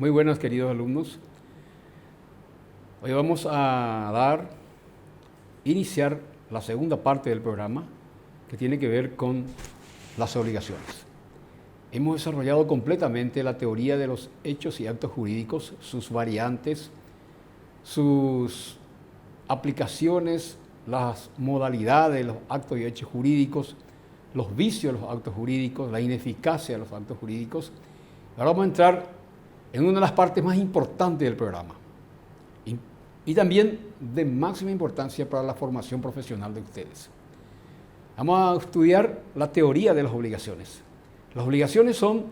Muy buenas, queridos alumnos. Hoy vamos a iniciar la segunda parte del programa que tiene que ver con las obligaciones. Hemos desarrollado completamente la teoría de los hechos y actos jurídicos, sus variantes, sus aplicaciones, las modalidades de los actos y hechos jurídicos, los vicios de los actos jurídicos, la ineficacia de los actos jurídicos. Ahora vamos a entrar en una de las partes más importantes del programa y también de máxima importancia para la formación profesional de ustedes. Vamos a estudiar la teoría de las obligaciones. Las obligaciones son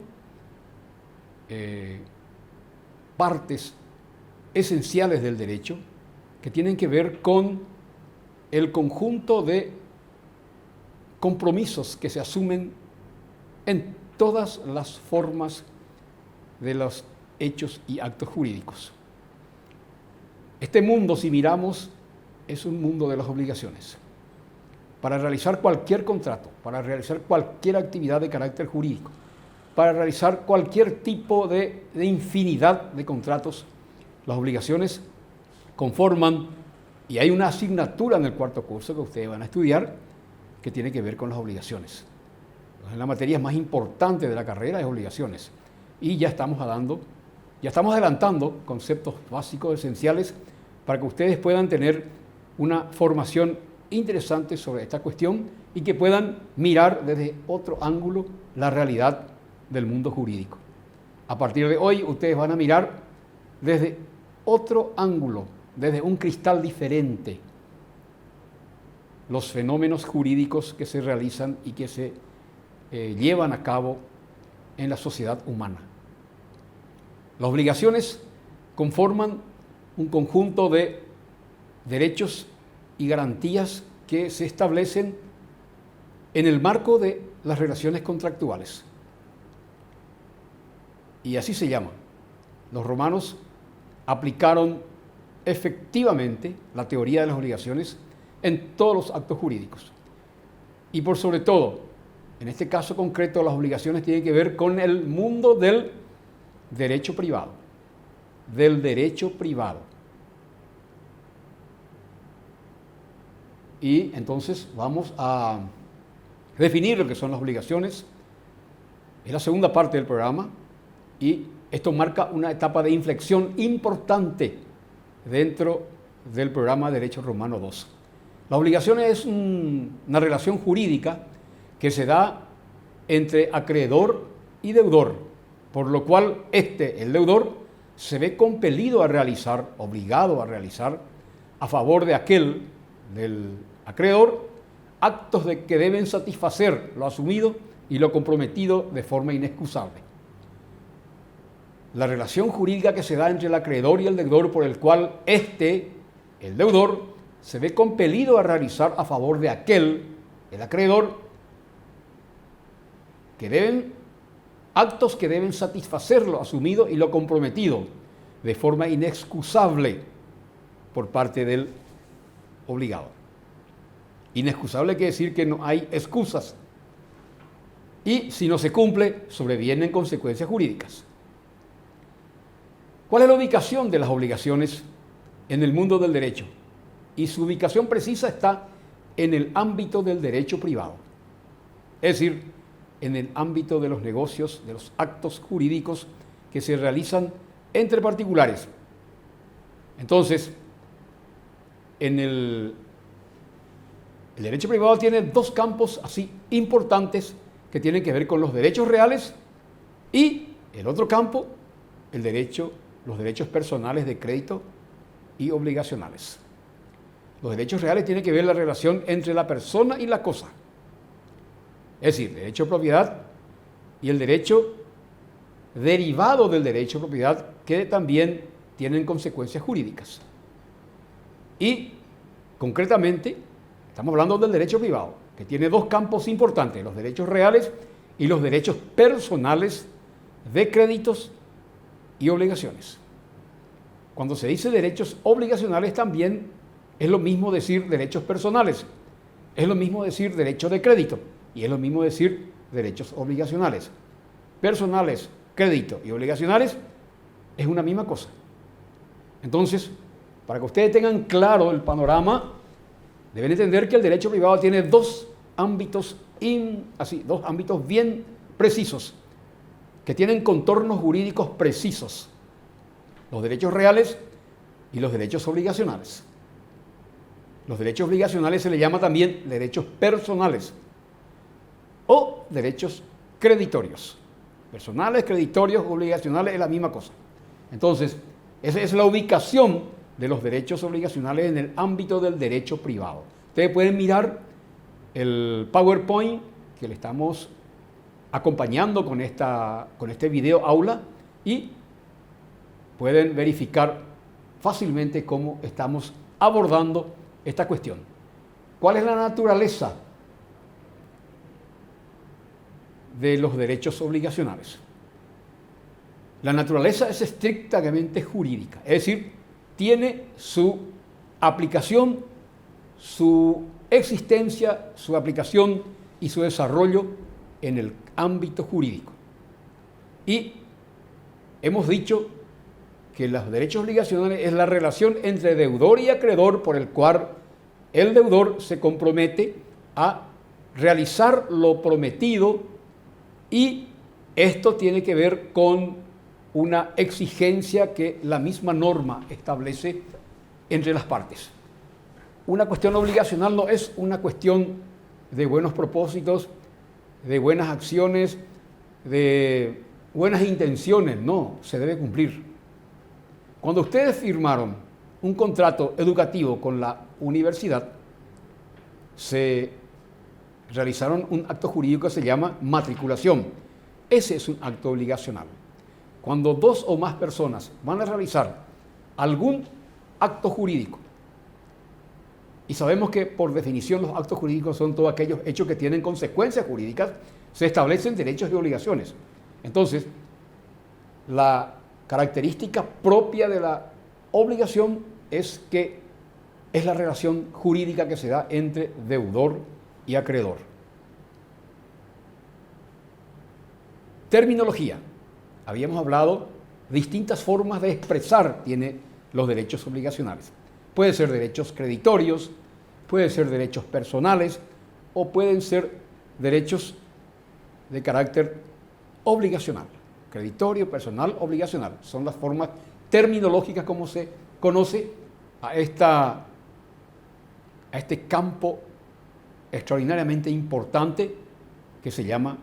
partes esenciales del derecho que tienen que ver con el conjunto de compromisos que se asumen en todas las formas de los hechos y actos jurídicos. Este mundo, si miramos, es un mundo de las obligaciones. Para realizar cualquier contrato, para realizar cualquier actividad de carácter jurídico, para realizar cualquier tipo de infinidad de contratos, las obligaciones conforman, y hay una asignatura en el cuarto curso que ustedes van a estudiar, que tiene que ver con las obligaciones. Entonces, la materia más importante de la carrera es obligaciones. Y ya estamos adelantando conceptos básicos, esenciales, para que ustedes puedan tener una formación interesante sobre esta cuestión y que puedan mirar desde otro ángulo la realidad del mundo jurídico. A partir de hoy, ustedes van a mirar desde otro ángulo, desde un cristal diferente, los fenómenos jurídicos que se realizan y que se llevan a cabo en la sociedad humana. Las obligaciones conforman un conjunto de derechos y garantías que se establecen en el marco de las relaciones contractuales. Y así se llaman. Los romanos aplicaron efectivamente la teoría de las obligaciones en todos los actos jurídicos. Y por sobre todo, en este caso concreto, las obligaciones tienen que ver con el mundo del derecho privado, Y entonces vamos a definir lo que son las obligaciones. Es la segunda parte del programa y esto marca una etapa de inflexión importante dentro del programa Derecho Romano II. La obligación es una relación jurídica que se da entre acreedor y deudor, por lo cual el deudor, se ve compelido a realizar, obligado a realizar, a favor de del acreedor, actos que deben satisfacer lo asumido y lo comprometido de forma inexcusable. La relación jurídica que se da entre el acreedor y el deudor, por el cual el deudor, se ve compelido a realizar a favor de el acreedor, actos que deben satisfacer lo asumido y lo comprometido de forma inexcusable por parte del obligado. Inexcusable quiere decir que no hay excusas y si no se cumple, sobrevienen consecuencias jurídicas. ¿Cuál es la ubicación de las obligaciones en el mundo del derecho? Y su ubicación precisa está en el ámbito del derecho privado, es decir, en el ámbito de los negocios, de los actos jurídicos que se realizan entre particulares. Entonces, el derecho privado tiene dos campos así importantes que tienen que ver con los derechos reales y el otro campo, los derechos personales de crédito y obligacionales. Los derechos reales tienen que ver la relación entre la persona y la cosa. Es decir, derecho de propiedad y el derecho derivado del derecho de propiedad que también tienen consecuencias jurídicas. Y concretamente estamos hablando del derecho privado, que tiene dos campos importantes, los derechos reales y los derechos personales de créditos y obligaciones. Cuando se dice derechos obligacionales también es lo mismo decir derechos personales, es lo mismo decir derecho de crédito y es lo mismo decir derechos obligacionales. Personales, crédito y obligacionales es una misma cosa. Entonces, para que ustedes tengan claro el panorama, deben entender que el derecho privado tiene dos ámbitos bien precisos, que tienen contornos jurídicos precisos: los derechos reales y los derechos obligacionales. Los derechos obligacionales se le llama también derechos personales o derechos creditorios. Personales, creditorios, obligacionales es la misma cosa. Entonces, esa es la ubicación de los derechos obligacionales en el ámbito del derecho privado. Ustedes pueden mirar el PowerPoint que le estamos acompañando con este video aula y pueden verificar fácilmente cómo estamos abordando esta cuestión. ¿Cuál es la naturaleza de los derechos obligacionales? La naturaleza es estrictamente jurídica, es decir, tiene su aplicación, su existencia, su aplicación y su desarrollo en el ámbito jurídico. Y hemos dicho que los derechos obligacionales es la relación entre deudor y acreedor por el cual el deudor se compromete a realizar lo prometido, y esto tiene que ver con una exigencia que la misma norma establece entre las partes. Una cuestión obligacional no es una cuestión de buenos propósitos, de buenas acciones, de buenas intenciones, no, se debe cumplir. Cuando ustedes firmaron un contrato educativo con la universidad, se realizaron un acto jurídico que se llama matriculación. Ese es un acto obligacional. Cuando dos o más personas van a realizar algún acto jurídico, y sabemos que por definición los actos jurídicos son todos aquellos hechos que tienen consecuencias jurídicas, se establecen derechos y obligaciones. Entonces, la característica propia de la obligación es que es la relación jurídica que se da entre deudor y acreedor. Terminología. Habíamos hablado de distintas formas de expresar tiene los derechos obligacionales. Pueden ser derechos creditorios, pueden ser derechos personales o pueden ser derechos de carácter obligacional. Creditorio, personal, obligacional. Son las formas terminológicas como se conoce a este campo extraordinariamente importante que se llama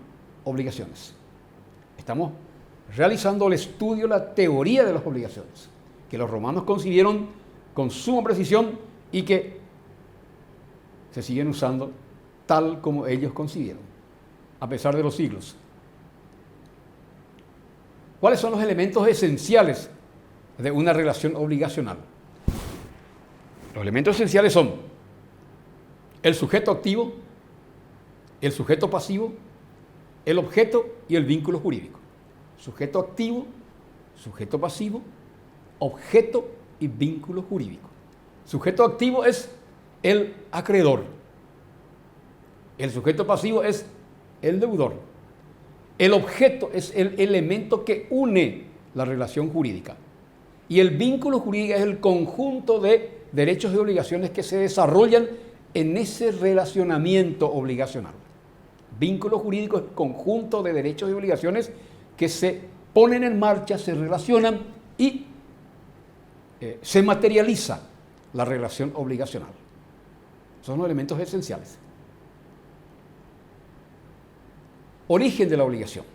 obligaciones. Estamos realizando el estudio, la teoría de las obligaciones, que los romanos concibieron con suma precisión y que se siguen usando tal como ellos concibieron, a pesar de los siglos. ¿Cuáles son los elementos esenciales de una relación obligacional? Los elementos esenciales son el sujeto activo, el sujeto pasivo, el objeto y el vínculo jurídico. Sujeto activo, sujeto pasivo, objeto y vínculo jurídico. Sujeto activo es el acreedor. El sujeto pasivo es el deudor. El objeto es el elemento que une la relación jurídica. Y el vínculo jurídico es el conjunto de derechos y obligaciones que se desarrollan en ese relacionamiento obligacional. Vínculo jurídico es el conjunto de derechos y obligaciones que se ponen en marcha, se relacionan y se materializa la relación obligacional. Son los elementos esenciales. Origen de la obligación.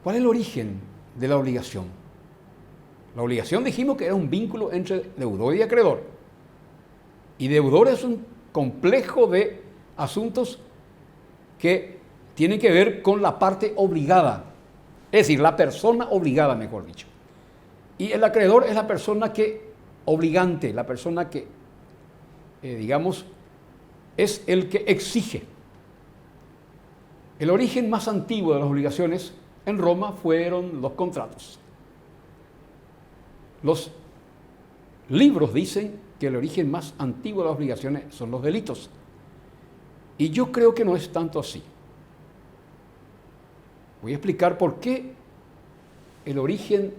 ¿Cuál es el origen de la obligación? La obligación dijimos que era un vínculo entre deudor y acreedor. Y deudor es un complejo de asuntos que tienen que ver con la parte obligada, es decir, la persona obligada, mejor dicho. Y el acreedor es la persona obligante, la persona que, digamos, es el que exige. El origen más antiguo de las obligaciones en Roma fueron los contratos. Los libros dicen que el origen más antiguo de las obligaciones son los delitos. Y yo creo que no es tanto así. Voy a explicar por qué el origen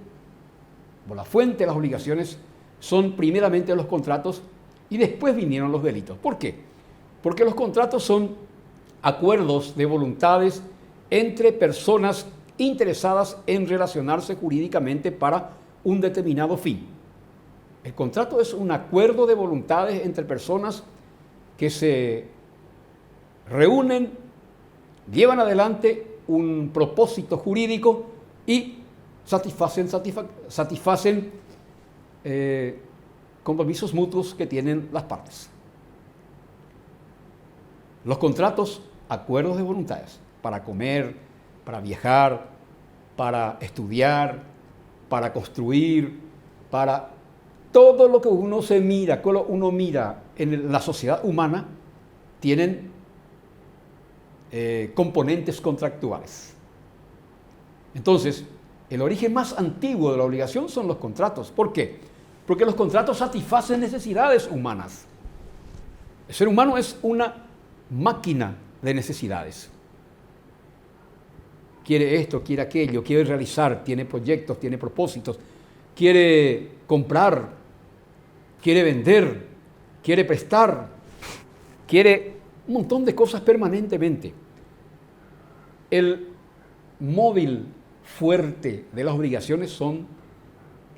o la fuente de las obligaciones son primeramente los contratos y después vinieron los delitos. ¿Por qué? Porque los contratos son acuerdos de voluntades entre personas interesadas en relacionarse jurídicamente para un determinado fin. El contrato es un acuerdo de voluntades entre personas que se reúnen, llevan adelante un propósito jurídico y satisfacen compromisos mutuos que tienen las partes. Los contratos, acuerdos de voluntades para comer, para viajar, para estudiar, para construir, para todo lo que uno mira en la sociedad humana, tienen componentes contractuales. Entonces, el origen más antiguo de la obligación son los contratos. ¿Por qué? Porque los contratos satisfacen necesidades humanas. El ser humano es una máquina de necesidades. Quiere esto, quiere aquello, quiere realizar, tiene proyectos, tiene propósitos, quiere comprar, quiere vender, quiere prestar, quiere un montón de cosas permanentemente. El móvil fuerte de las obligaciones son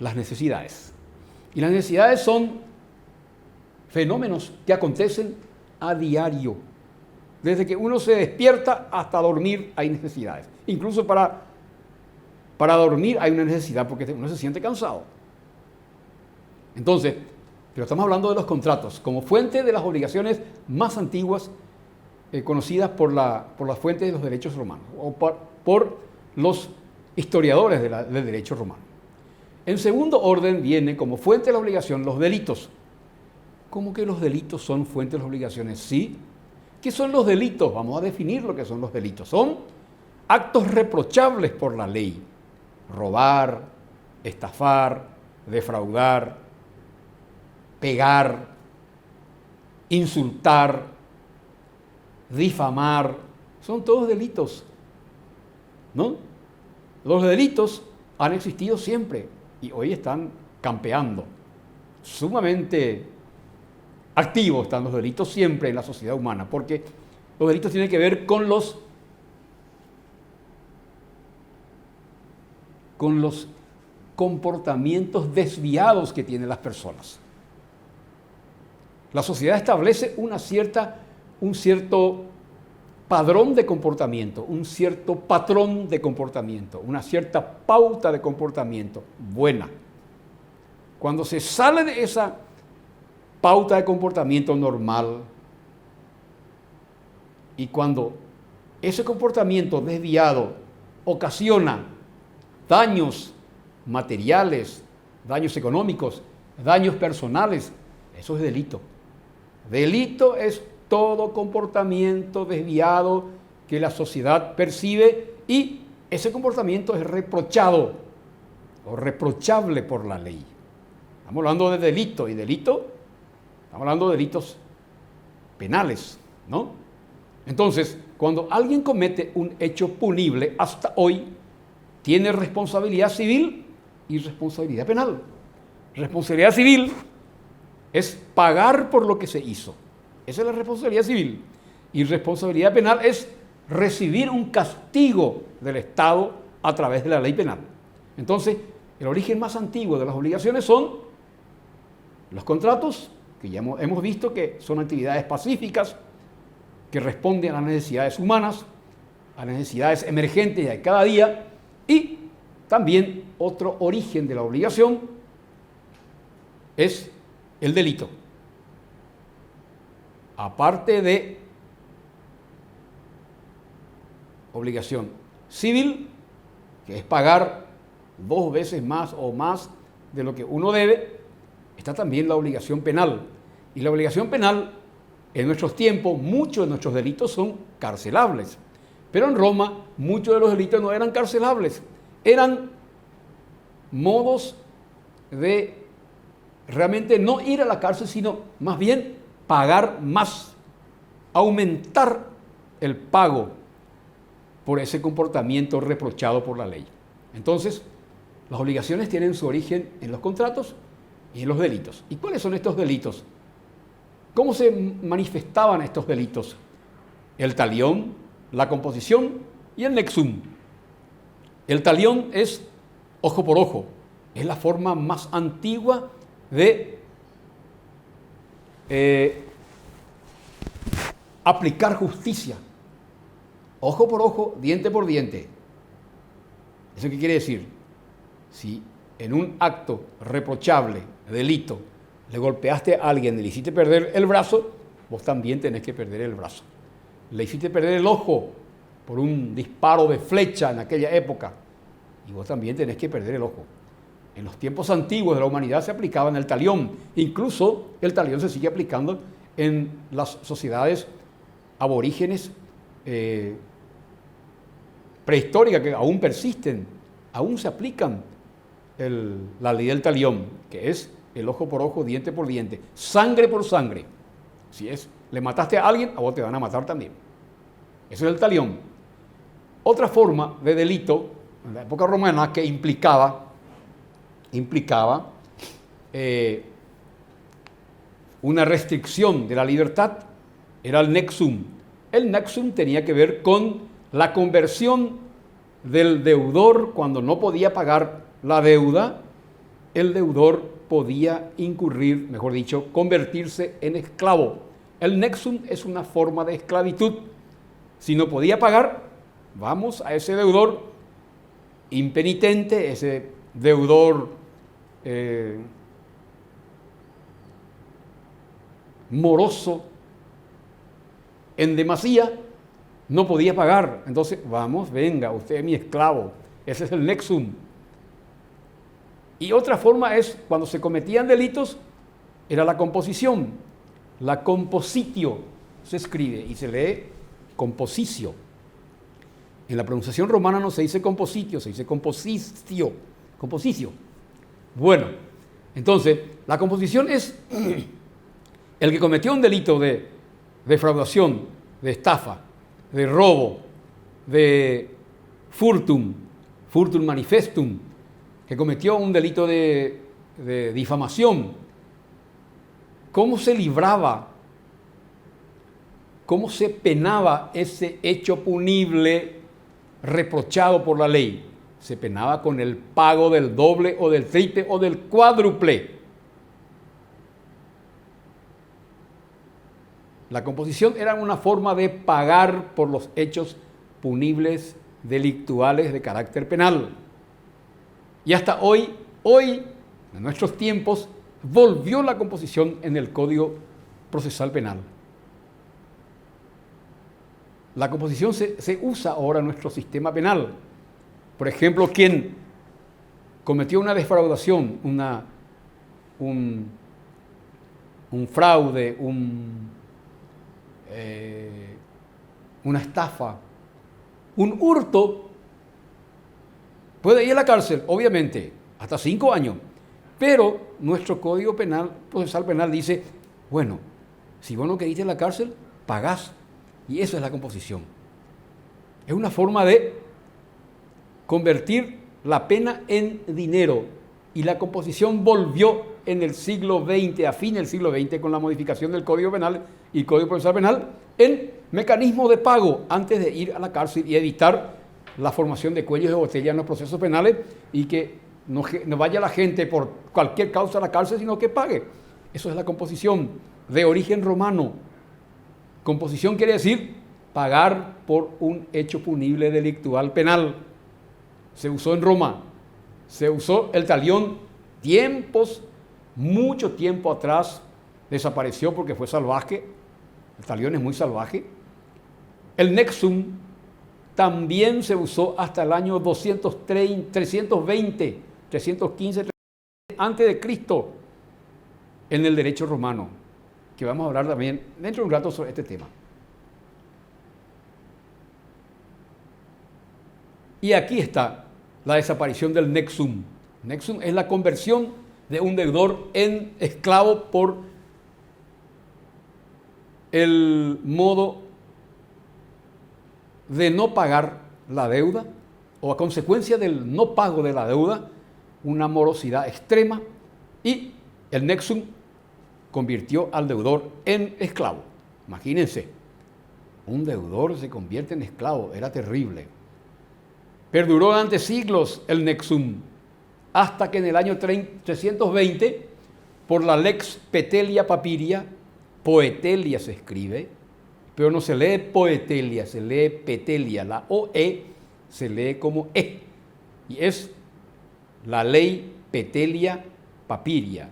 las necesidades. Y las necesidades son fenómenos que acontecen a diario. Desde que uno se despierta hasta dormir hay necesidades. Incluso para dormir hay una necesidad porque uno se siente cansado. Entonces, pero estamos hablando de los contratos como fuente de las obligaciones más antiguas conocidas por la fuente de los derechos romanos o por los historiadores del derecho romano. En segundo orden viene como fuente de la obligación los delitos. ¿Cómo que los delitos son fuente de las obligaciones? Sí. ¿Qué son los delitos? Vamos a definir lo que son los delitos. Son actos reprochables por la ley. Robar, estafar, defraudar, pegar, insultar, difamar. Son todos delitos, ¿no? Los delitos han existido siempre y hoy están campeando. Sumamente activos están los delitos siempre en la sociedad humana, porque los delitos tienen que ver con los comportamientos desviados que tienen las personas. La sociedad establece un cierto padrón de comportamiento, un cierto patrón de comportamiento, una cierta pauta de comportamiento buena. Cuando se sale de esa pauta de comportamiento normal y cuando ese comportamiento desviado ocasiona daños materiales, daños económicos, daños personales, eso es delito. Delito es todo comportamiento desviado que la sociedad percibe y ese comportamiento es reprochado o reprochable por la ley. Estamos hablando de delito y delito, estamos hablando de delitos penales, ¿no? Entonces, cuando alguien comete un hecho punible hasta hoy, tiene responsabilidad civil y responsabilidad penal. Responsabilidad civil es pagar por lo que se hizo. Esa es la responsabilidad civil. Y responsabilidad penal es recibir un castigo del Estado a través de la ley penal. Entonces, el origen más antiguo de las obligaciones son los contratos, que ya hemos visto que son actividades pacíficas, que responden a las necesidades humanas, a las necesidades emergentes de cada día, y también otro origen de la obligación es el delito. Aparte de obligación civil, que es pagar 2 veces más o más de lo que uno debe, está también la obligación penal. Y la obligación penal, en nuestros tiempos, muchos de nuestros delitos son carcelables. Pero en Roma, muchos de los delitos no eran carcelables. Eran modos de realmente no ir a la cárcel, sino más bien pagar más, aumentar el pago por ese comportamiento reprochado por la ley. Entonces, Las obligaciones tienen su origen en los contratos y en los delitos. ¿Y cuáles son estos delitos? ¿Cómo se manifestaban estos delitos? El talión, la composición y el nexum. El talión es ojo por ojo, es la forma más antigua de aplicar justicia. Ojo por ojo, diente por diente. ¿Eso qué quiere decir? Si en un acto reprochable, delito, le golpeaste a alguien y le hiciste perder el brazo, vos también tenés que perder el brazo. Le hiciste perder el ojo por un disparo de flecha en aquella época, y vos también tenés que perder el ojo. En los tiempos antiguos de la humanidad se aplicaba en el talión. Incluso el talión se sigue aplicando en las sociedades aborígenes prehistóricas que aún persisten, aún se aplican la ley del talión, que es el ojo por ojo, diente por diente, sangre por sangre. Si le mataste a alguien, a vos te van a matar también. Eso es el talión. Otra forma de delito en la época romana que implicaba una restricción de la libertad era el nexum. El nexum tenía que ver con la conversión del deudor. Cuando no podía pagar la deuda, el deudor podía incurrir, mejor dicho, convertirse en esclavo. El nexum es una forma de esclavitud. Si no podía pagar, vamos a ese deudor impenitente, ese deudor moroso en demasía, no podía pagar. Entonces, vamos, venga, usted es mi esclavo. Ese es el nexum. Y otra forma es, cuando se cometían delitos, era la composición. La compositio se escribe y se lee composicio. En la pronunciación romana no se dice compositio, se dice composicio. Composicio. Bueno, entonces, la composición es el que cometió un delito de defraudación, de estafa, de robo, de furtum manifestum, que cometió un delito de difamación. ¿Cómo se libraba? ¿Cómo se penaba ese hecho punible reprochado por la ley? Se penaba con el pago del doble o del triple o del cuádruple. La composición era una forma de pagar por los hechos punibles delictuales de carácter penal. Y hasta hoy, en nuestros tiempos, volvió la composición en el Código Procesal Penal. La composición se usa ahora en nuestro sistema penal. Por ejemplo, quien cometió una defraudación, un fraude, una estafa, un hurto, puede ir a la cárcel, obviamente, hasta 5 años. Pero nuestro Código Penal, Procesal Penal, dice, bueno, si vos no querés ir a la cárcel, pagás. Y eso es la composición. Es una forma de convertir la pena en dinero. Y la composición volvió en el siglo XX, a fin del siglo XX, con la modificación del Código Penal y Código Procesal Penal, en mecanismo de pago antes de ir a la cárcel y evitar la formación de cuellos de botella en los procesos penales y que no vaya la gente por cualquier causa a la cárcel, sino que pague. Eso es la composición de origen romano. Composición quiere decir pagar por un hecho punible delictual penal. Se usó en Roma, se usó el talión mucho tiempo atrás, desapareció porque fue salvaje. El talión es muy salvaje. El nexum también se usó hasta el año 315 antes de Cristo en el derecho romano, que vamos a hablar también dentro de un rato sobre este tema. Y aquí está la desaparición del nexum. Nexum es la conversión de un deudor en esclavo por el modo de no pagar la deuda o a consecuencia del no pago de la deuda, una morosidad extrema y el nexum convirtió al deudor en esclavo. Imagínense, un deudor se convierte en esclavo, era terrible. Perduró durante siglos el nexum, hasta que en el año 320, por la Lex Petelia Papiria, Poetelia se escribe, pero no se lee Poetelia, se lee Petelia, la OE se lee como E, y es la ley Petelia Papiria.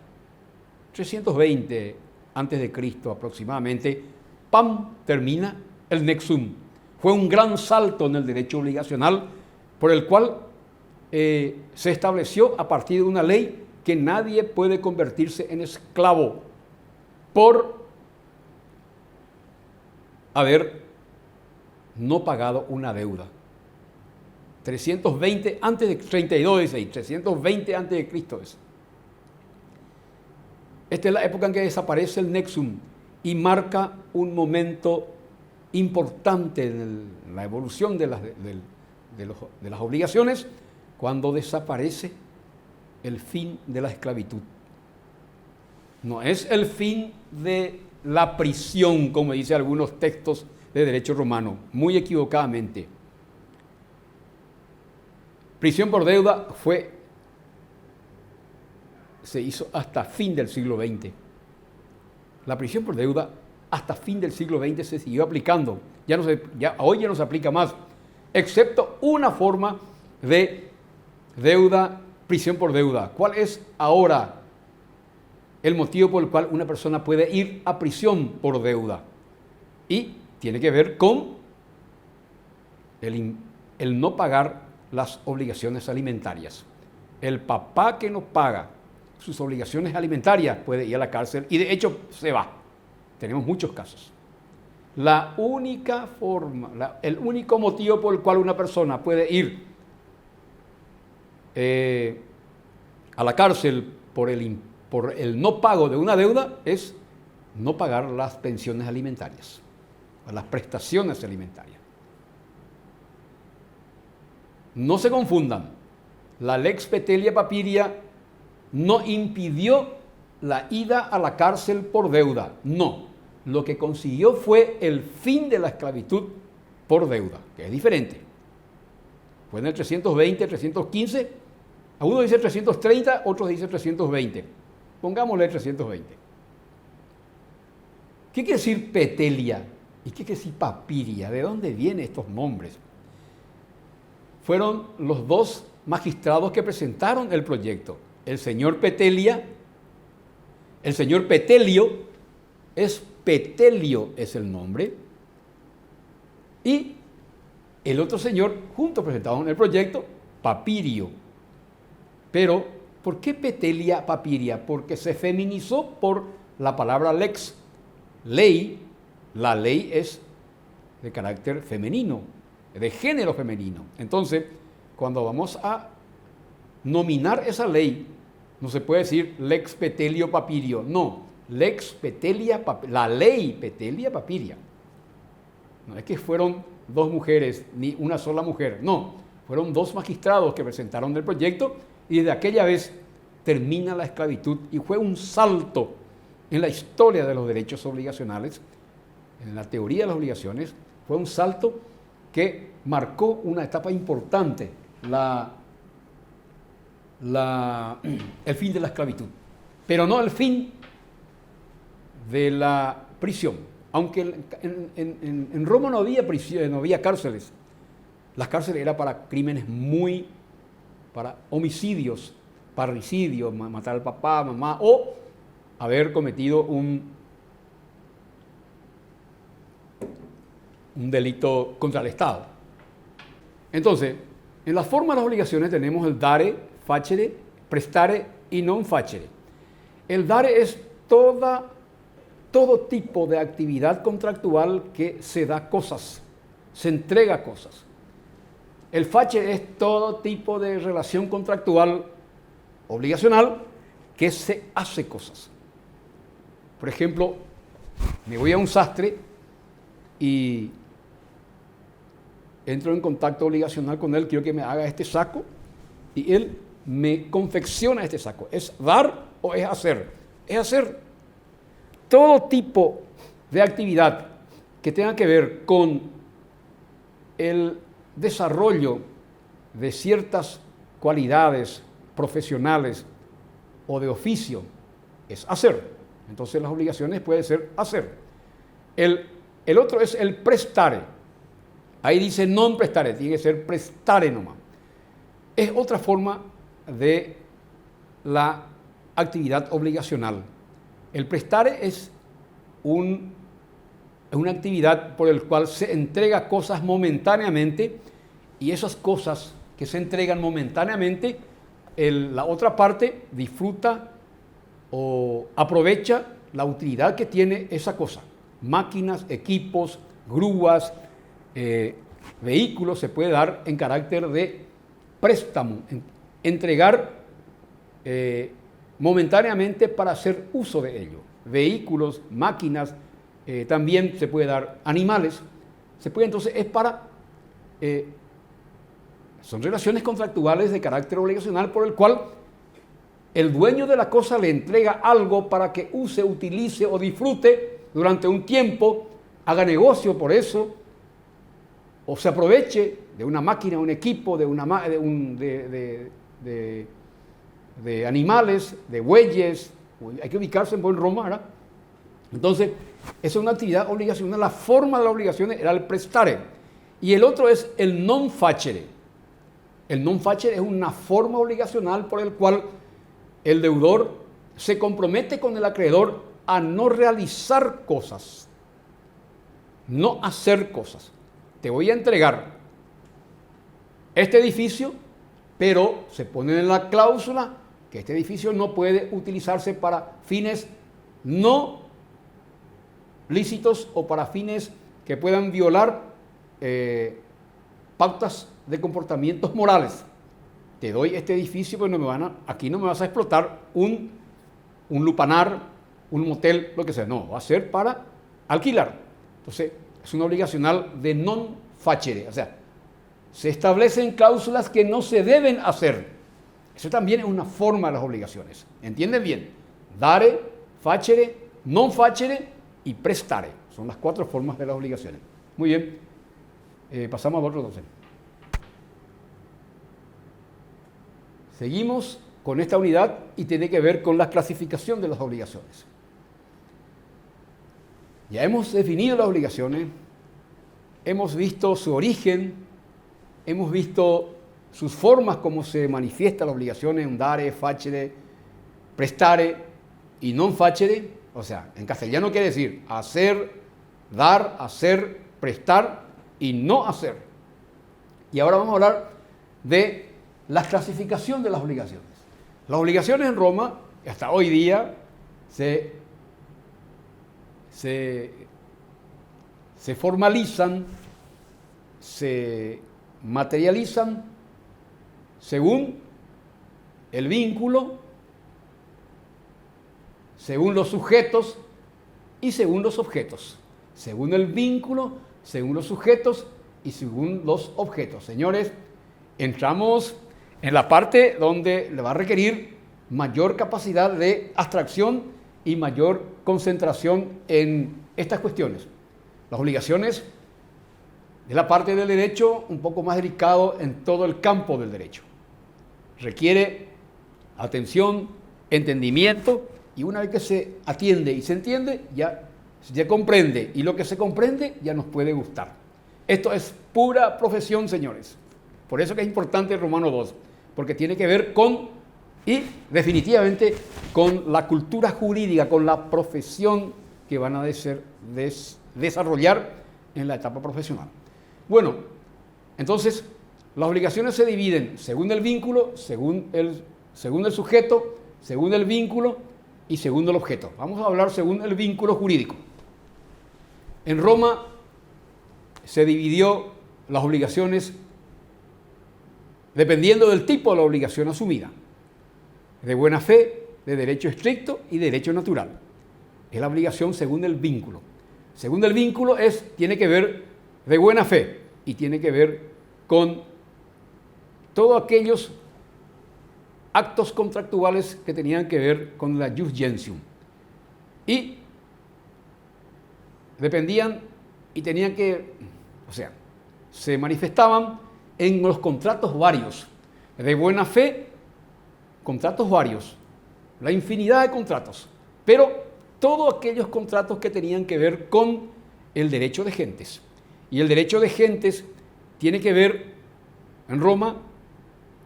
320 antes de Cristo aproximadamente, ¡pam!, termina el nexum. Fue un gran salto en el derecho obligacional por el cual se estableció a partir de una ley que nadie puede convertirse en esclavo por haber no pagado una deuda. 320 antes de 32 dice ahí, 320 antes de Cristo es. Esta es la época en que desaparece el nexum y marca un momento importante en la evolución de las obligaciones, cuando desaparece el fin de la esclavitud. No es el fin de la prisión, como dice algunos textos de derecho romano, muy equivocadamente. Prisión por deuda se hizo hasta fin del siglo XX. La prisión por deuda hasta fin del siglo XX se siguió aplicando. Hoy ya no se aplica más, excepto una forma de deuda, prisión por deuda. ¿Cuál es ahora el motivo por el cual una persona puede ir a prisión por deuda? Y tiene que ver con el no pagar las obligaciones alimentarias. El papá que no paga sus obligaciones alimentarias puede ir a la cárcel y de hecho se va. Tenemos muchos casos. La única forma, el único motivo por el cual una persona puede ir a la cárcel por el no pago de una deuda es no pagar las pensiones alimentarias, las prestaciones alimentarias. No se confundan, la Lex Petelia Papiria no impidió la ida a la cárcel por deuda, no. Lo que consiguió fue el fin de la esclavitud por deuda, que es diferente. Fue en el 320, 315, algunos dicen 330, otros dicen 320. Pongámosle 320. ¿Qué quiere decir Petelia? ¿Y qué quiere decir Papiria? ¿De dónde vienen estos nombres? Fueron los dos magistrados que presentaron el proyecto. El señor Petelia, el señor Petelio, Petelio es el nombre, y el otro señor, juntos presentaron el proyecto, Papirio. Pero, ¿por qué Petelia Papiria? Porque se feminizó por la palabra lex, ley. La ley es de carácter femenino, de género femenino. Entonces, cuando vamos a nominar esa ley, no se puede decir lex Petelio Papirio, no, lex Petelia, la ley Petelia Papiria. No es que fueron dos mujeres, ni una sola mujer, no, fueron dos magistrados que presentaron el proyecto y desde aquella vez termina la esclavitud y fue un salto en la historia de los derechos obligacionales, en la teoría de las obligaciones, fue un salto que marcó una etapa importante, el fin de la esclavitud, pero no el fin de la prisión. Aunque en Roma no había prisión, no había cárceles. Las cárceles eran para crímenes para homicidios, parricidio, matar al papá, mamá, o haber cometido un delito contra el Estado. Entonces, en la forma de las obligaciones tenemos el dare, facere, prestare y non facere. El dare es todo tipo de actividad contractual que se da cosas, se entrega cosas. El facere es todo tipo de relación contractual obligacional que se hace cosas. Por ejemplo, me voy a un sastre y entro en contacto obligacional con él, quiero que me haga este saco y él me confecciona este saco? ¿Es dar o es hacer? Es hacer. Todo tipo de actividad que tenga que ver con el desarrollo de ciertas cualidades profesionales o de oficio es hacer. Entonces las obligaciones puede ser hacer. El otro es el prestare. Ahí dice non prestare, tiene que ser prestare nomás. Es otra forma de la actividad obligacional. El prestare es una actividad por la cual se entrega cosas momentáneamente y esas cosas que se entregan momentáneamente, la otra parte disfruta o aprovecha la utilidad que tiene esa cosa. Máquinas, equipos, grúas, vehículos se puede dar en carácter de préstamo, entregar momentáneamente para hacer uso de ello. Vehículos, máquinas, también se puede dar animales, se puede entonces, es para, son relaciones contractuales de carácter obligacional por el cual el dueño de la cosa le entrega algo para que use, utilice o disfrute durante un tiempo, haga negocio por eso, o se aproveche de una máquina, un equipo, de animales, de bueyes. Hay que ubicarse en buen Roma, ¿verdad? Entonces, esa es una actividad obligacional. La forma de la obligación era el prestare. Y el otro es el non facere. El non facere es una forma obligacional por el cual el deudor se compromete con el acreedor a no realizar cosas, no hacer cosas. Te voy a entregar este edificio, pero se pone en la cláusula que este edificio no puede utilizarse para fines no lícitos o para fines que puedan violar pautas de comportamientos morales. Te doy este edificio, pero aquí no me vas a explotar un lupanar, un motel, lo que sea. No, va a ser para alquilar. Entonces, es una obligacional de non facere. O sea, se establecen cláusulas que no se deben hacer. Eso también es una forma de las obligaciones. ¿Entienden bien? Dare, facere, non facere y prestare. Son las 4 formas de las obligaciones. Muy bien. Pasamos al otro entonces. Seguimos con esta unidad y tiene que ver con la clasificación de las obligaciones. Ya hemos definido las obligaciones, hemos visto su origen, hemos visto sus formas, cómo se manifiesta la obligación en dare, facere, prestare y non facere. O sea, en castellano quiere decir hacer, dar, hacer, prestar y no hacer. Y ahora vamos a hablar de la clasificación de las obligaciones. Las obligaciones en Roma, hasta hoy día, se formalizan, se materializan según el vínculo, según los sujetos y según los objetos. Según el vínculo, según los sujetos y según los objetos. Señores, entramos en la parte donde le va a requerir mayor capacidad de abstracción y mayor concentración en estas cuestiones. Las obligaciones es la parte del derecho un poco más delicado en todo el campo del derecho. Requiere atención, entendimiento, y una vez que se atiende y se entiende, ya se comprende, y lo que se comprende ya nos puede gustar. Esto es pura profesión, señores. Por eso que es importante el Romano 2, porque tiene que ver con, y definitivamente, con la cultura jurídica, con la profesión que van a desarrollar en la etapa profesional. Bueno, entonces, las obligaciones se dividen según el vínculo, según el sujeto, según el vínculo y según el objeto. Vamos a hablar según el vínculo jurídico. En Roma se dividió las obligaciones dependiendo del tipo de la obligación asumida, de buena fe, de derecho estricto y de derecho natural. Es la obligación según el vínculo. Según el vínculo tiene que ver de buena fe y tiene que ver con todos aquellos actos contractuales que tenían que ver con la jus gentium. Y dependían y tenían que, o sea, se manifestaban en los contratos varios, de buena fe, contratos varios, la infinidad de contratos, pero todos aquellos contratos que tenían que ver con el derecho de gentes. Y el derecho de gentes tiene que ver, en Roma,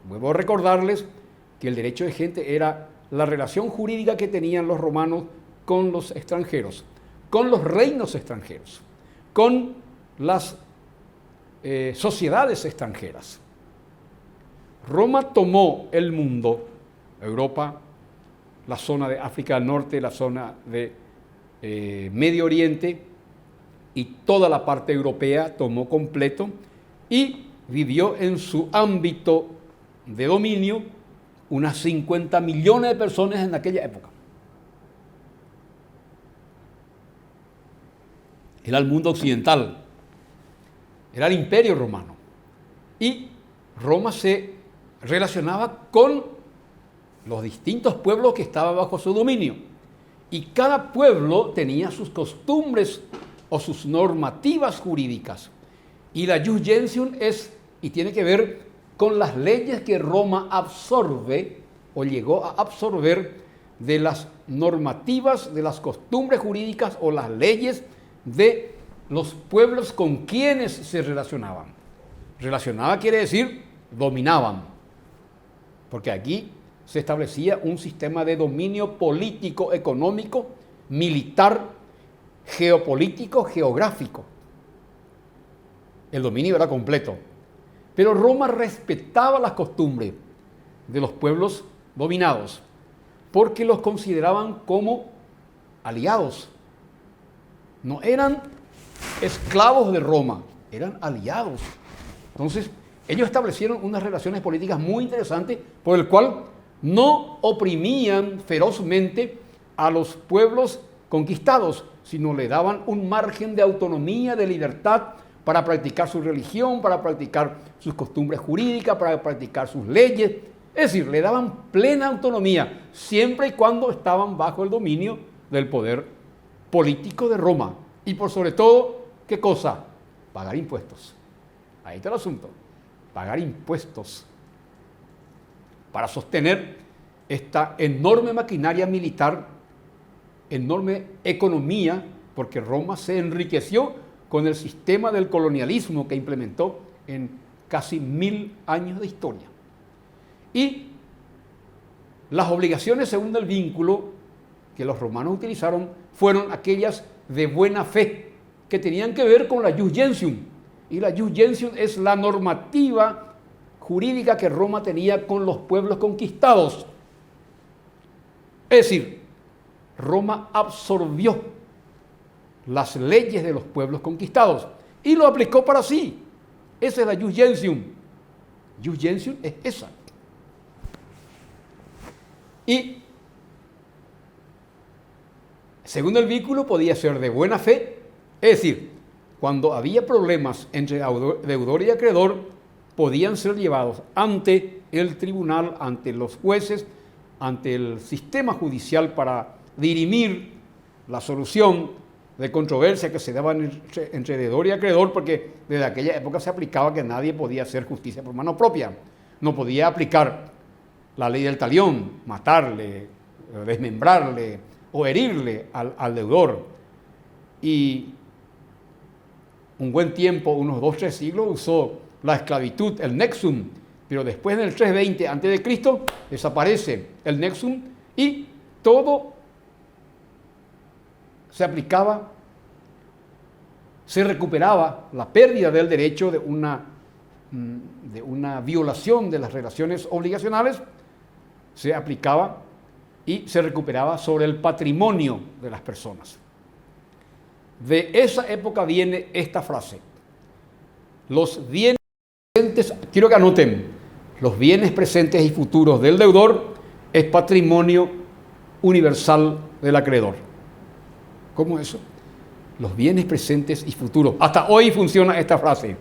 vuelvo a recordarles, que el derecho de gente era la relación jurídica que tenían los romanos con los extranjeros, con los reinos extranjeros, con las sociedades extranjeras. Roma tomó el mundo, Europa, la zona de África del Norte, la zona de Medio Oriente y toda la parte europea tomó completo y vivió en su ámbito de dominio unas 50 millones de personas en aquella época. Era el mundo occidental, era el imperio romano. Y Roma se relacionaba con los distintos pueblos que estaban bajo su dominio. Y cada pueblo tenía sus costumbres o sus normativas jurídicas. Y la jus gentium es, y tiene que ver con las leyes que Roma absorbe o llegó a absorber de las normativas, de las costumbres jurídicas o las leyes de los pueblos con quienes se relacionaban. Relacionaba quiere decir dominaban, porque aquí se establecía un sistema de dominio político, económico, militar, geopolítico, geográfico. El dominio era completo. Pero Roma respetaba las costumbres de los pueblos dominados, porque los consideraban como aliados. No eran esclavos de Roma, eran aliados. Entonces, ellos establecieron unas relaciones políticas muy interesantes por el cual no oprimían ferozmente a los pueblos conquistados, sino le daban un margen de autonomía, de libertad, para practicar su religión, para practicar sus costumbres jurídicas, para practicar sus leyes. Es decir, le daban plena autonomía, siempre y cuando estaban bajo el dominio del poder político de Roma. Y por sobre todo, ¿qué cosa? Pagar impuestos. Ahí está el asunto. Pagar impuestos para sostener esta enorme maquinaria militar, enorme economía, porque Roma se enriqueció con el sistema del colonialismo que implementó en casi 1000 años de historia. Y las obligaciones según el vínculo que los romanos utilizaron fueron aquellas de buena fe, que tenían que ver con la jus gentium. Y la jus gentium es la normativa jurídica que Roma tenía con los pueblos conquistados. Es decir, Roma absorbió las leyes de los pueblos conquistados y lo aplicó para sí. Esa es la jus gentium. Jus gentium es esa. Y según el vínculo podía ser de buena fe, es decir, cuando había problemas entre deudor y acreedor, podían ser llevados ante el tribunal, ante los jueces, ante el sistema judicial para dirimir la solución de controversia que se daba entre deudor y acreedor, porque desde aquella época se aplicaba que nadie podía hacer justicia por mano propia. No podía aplicar la ley del talión, matarle, desmembrarle o herirle al deudor. Y un buen tiempo, unos 2-3 siglos, usó la esclavitud, el nexum, pero después del 320 a.C. desaparece el nexum y todo se aplicaba, se recuperaba la pérdida del derecho de una violación de las relaciones obligacionales, se aplicaba y se recuperaba sobre el patrimonio de las personas. De esa época viene esta frase: los bienes presentes, quiero que anoten, los bienes presentes y futuros del deudor es patrimonio universal del acreedor. ¿Cómo eso? Los bienes presentes y futuros. Hasta hoy funciona esta frase.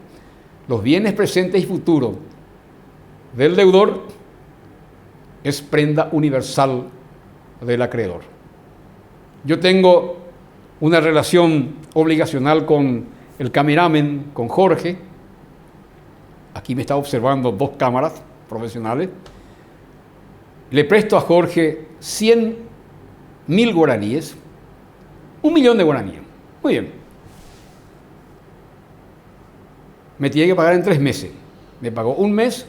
Los bienes presentes y futuros del deudor es prenda universal del acreedor. Yo tengo una relación obligacional con el cameraman, con Jorge. Aquí me está observando 2 cámaras profesionales. Le presto a Jorge 100.000 guaraníes, 1.000.000 de guaraníes. Muy bien. Me tiene que pagar en 3 meses. Me pagó 1 mes,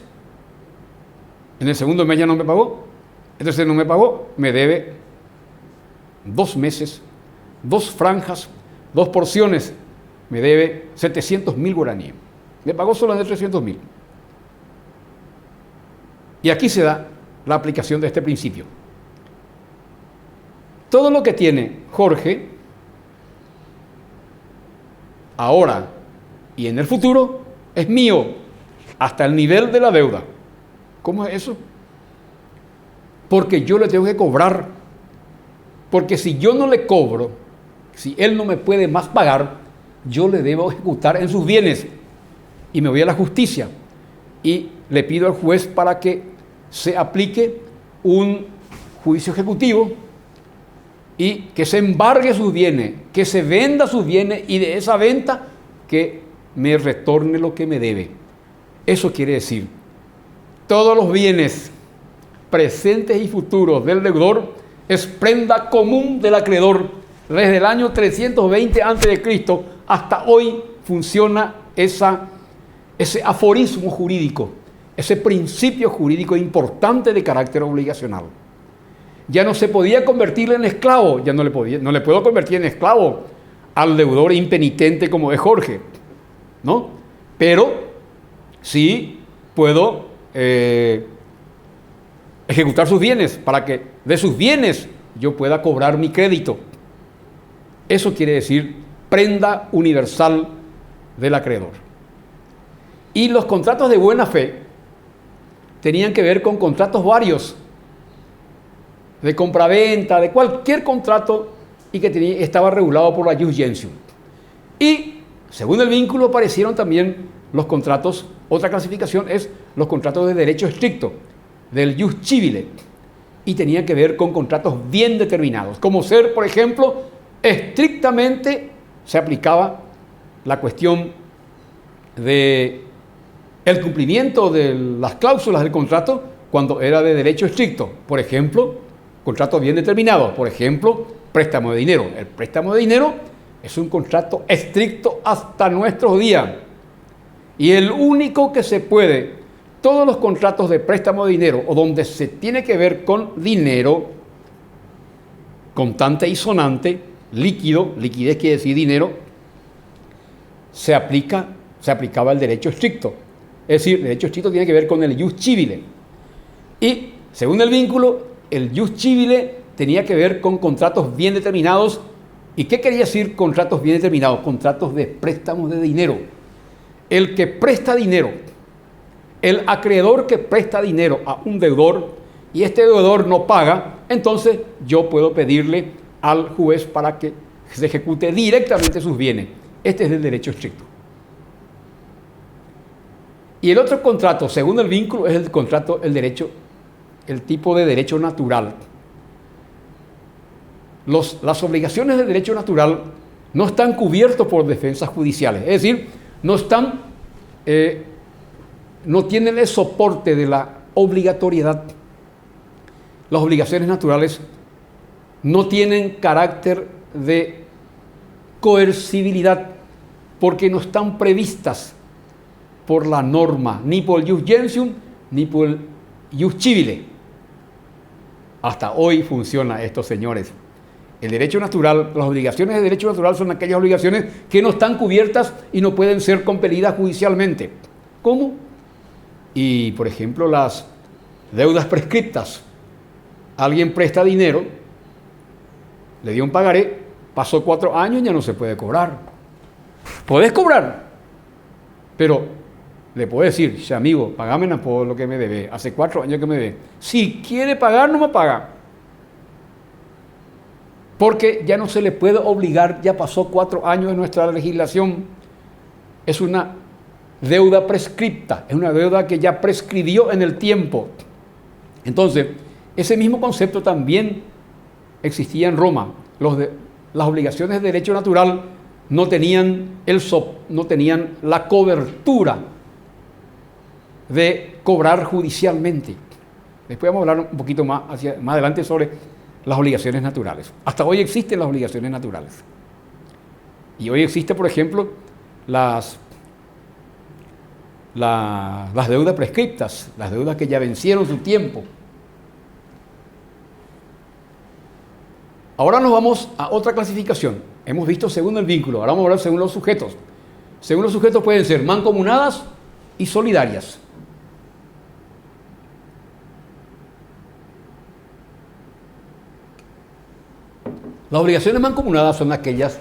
en el segundo mes ya no me pagó, entonces no me pagó, me debe 2 meses, 2 franjas, 2 porciones, me debe 700.000 guaraníes. Me pagó solo de 300.000. Y aquí se da la aplicación de este principio. Todo lo que tiene Jorge, ahora y en el futuro, es mío, hasta el nivel de la deuda. ¿Cómo es eso? Porque yo le tengo que cobrar. Porque si yo no le cobro, si él no me puede más pagar, yo le debo ejecutar en sus bienes. Y me voy a la justicia. Y le pido al juez para que se aplique un juicio ejecutivo y que se embargue sus bienes, que se venda sus bienes y de esa venta que me retorne lo que me debe. Eso quiere decir, todos los bienes presentes y futuros del deudor es prenda común del acreedor. Desde el año 320 a.C. hasta hoy funciona ese aforismo jurídico, ese principio jurídico importante de carácter obligacional. Ya no se podía convertirle en esclavo, ya no le puedo convertir en esclavo al deudor impenitente como es Jorge, ¿no? Pero sí puedo ejecutar sus bienes para que de sus bienes yo pueda cobrar mi crédito. Eso quiere decir prenda universal del acreedor. Y los contratos de buena fe tenían que ver con contratos varios, de compraventa, de cualquier contrato, y que estaba regulado por la Jus Gentium. Y según el vínculo aparecieron también los contratos, otra clasificación es los contratos de derecho estricto, del Jus Civile, y tenían que ver con contratos bien determinados, como ser, por ejemplo, estrictamente se aplicaba la cuestión de el cumplimiento de las cláusulas del contrato cuando era de derecho estricto. Por ejemplo, contratos bien determinados. Por ejemplo, préstamo de dinero. El préstamo de dinero es un contrato estricto hasta nuestros días. Y el único que se puede, todos los contratos de préstamo de dinero o donde se tiene que ver con dinero, contante y sonante, líquido, liquidez quiere decir dinero, se aplicaba el derecho estricto. Es decir, el derecho estricto tiene que ver con el Jus Civile. Y, según el vínculo, el Jus Civile tenía que ver con contratos bien determinados. ¿Y qué quería decir contratos bien determinados? Contratos de préstamos de dinero. El que presta dinero, el acreedor que presta dinero a un deudor y este deudor no paga, entonces yo puedo pedirle al juez para que se ejecute directamente sus bienes. Este es el derecho estricto. Y el otro contrato, según el vínculo, es el contrato, el tipo de derecho natural. Las obligaciones del derecho natural no están cubiertos por defensas judiciales, es decir, no tienen el soporte de la obligatoriedad. Las obligaciones naturales no tienen carácter de coercibilidad porque no están previstas por la norma, ni por el Jus Gentium, ni por el Jus Civile. Hasta hoy funciona esto, señores. El derecho natural, las obligaciones de derecho natural son aquellas obligaciones que no están cubiertas y no pueden ser compelidas judicialmente. ¿Cómo? Y, por ejemplo, las deudas prescriptas. Alguien presta dinero, le dio un pagaré, pasó 4 años y ya no se puede cobrar. Podés cobrar, pero le puedo decir, amigo, pagame por lo que me debe, hace 4 años que me debe. Si quiere pagar, no me paga. Porque ya no se le puede obligar, ya pasó 4 años de nuestra legislación. Es una deuda prescripta, es una deuda que ya prescribió en el tiempo. Entonces, Ese mismo concepto también existía en Roma. Las obligaciones de derecho natural no tenían no tenían la cobertura de cobrar judicialmente. Después vamos a hablar un poquito más adelante sobre las obligaciones naturales. Hasta hoy existen las obligaciones naturales. Y hoy existe, por ejemplo, las deudas prescriptas, las deudas que ya vencieron su tiempo. Ahora nos vamos a otra clasificación. Hemos visto según el vínculo, ahora vamos a hablar según los sujetos. Según los sujetos pueden ser mancomunadas y solidarias. Las obligaciones mancomunadas son aquellas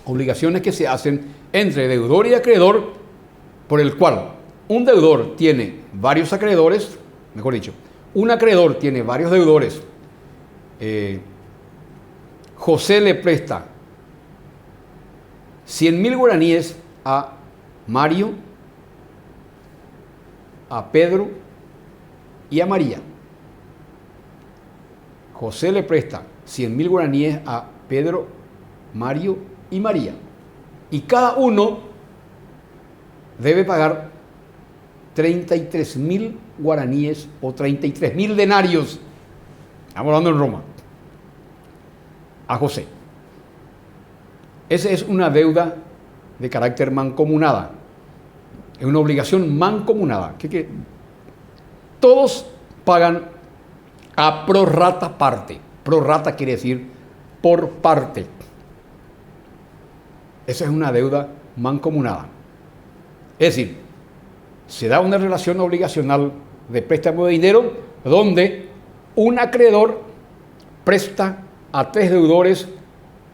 obligaciones que se hacen entre deudor y acreedor, por el cual un deudor tiene varios acreedores, mejor dicho, un acreedor tiene varios deudores. José le presta 100.000 guaraníes a Mario, a Pedro y a María. José le presta 100.000 guaraníes a Pedro, Mario y María. Y cada uno debe pagar 33.000 guaraníes o 33.000 denarios. Estamos hablando en Roma. A José. Esa es una deuda de carácter mancomunada. Es una obligación mancomunada. Que todos pagan a prorata parte. Prorata quiere decir por parte. Esa es una deuda mancomunada. Es decir, se da una relación obligacional de préstamo de dinero donde un acreedor presta a 3 deudores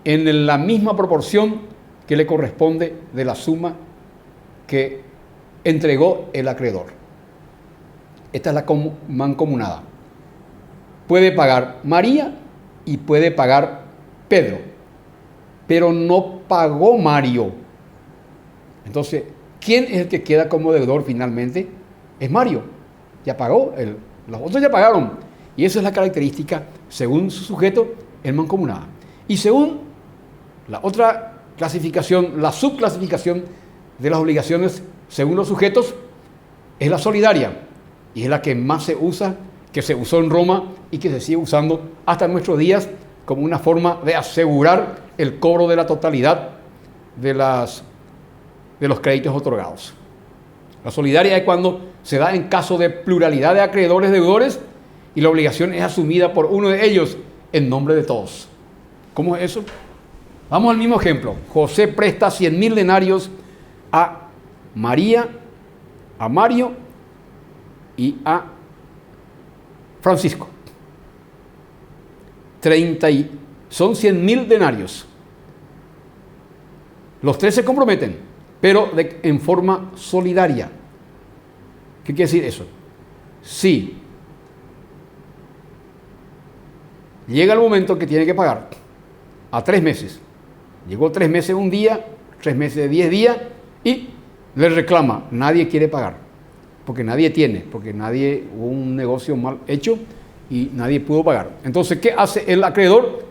en la misma proporción que le corresponde de la suma que entregó el acreedor. Esta es la mancomunada. Puede pagar María y puede pagar Pedro, pero no pagó Mario. Entonces, ¿quién es el que queda como deudor finalmente? Es Mario. Ya pagó, los otros ya pagaron. Y esa es la característica, según su sujeto, en mancomunada. Y según la otra clasificación, la subclasificación de las obligaciones, según los sujetos, es la solidaria. Y es la que más se usa, que se usó en Roma y que se sigue usando hasta nuestros días como una forma de asegurar el cobro de la totalidad de los créditos otorgados. La solidaria es cuando se da en caso de pluralidad de acreedores deudores y la obligación es asumida por uno de ellos en nombre de todos. ¿Cómo es eso? Vamos al mismo ejemplo. José presta 100.000 denarios a María, a Mario y a Francisco. Son 100.000 denarios. Los 3 se comprometen, pero en forma solidaria. ¿Qué quiere decir eso? Sí. Llega el momento que tiene que pagar a 3 meses. Llegó 3 meses un día, 3 meses de 10 días y le reclama. Nadie quiere pagar, porque nadie tiene, porque hubo un negocio mal hecho y nadie pudo pagar. Entonces, ¿qué hace el acreedor?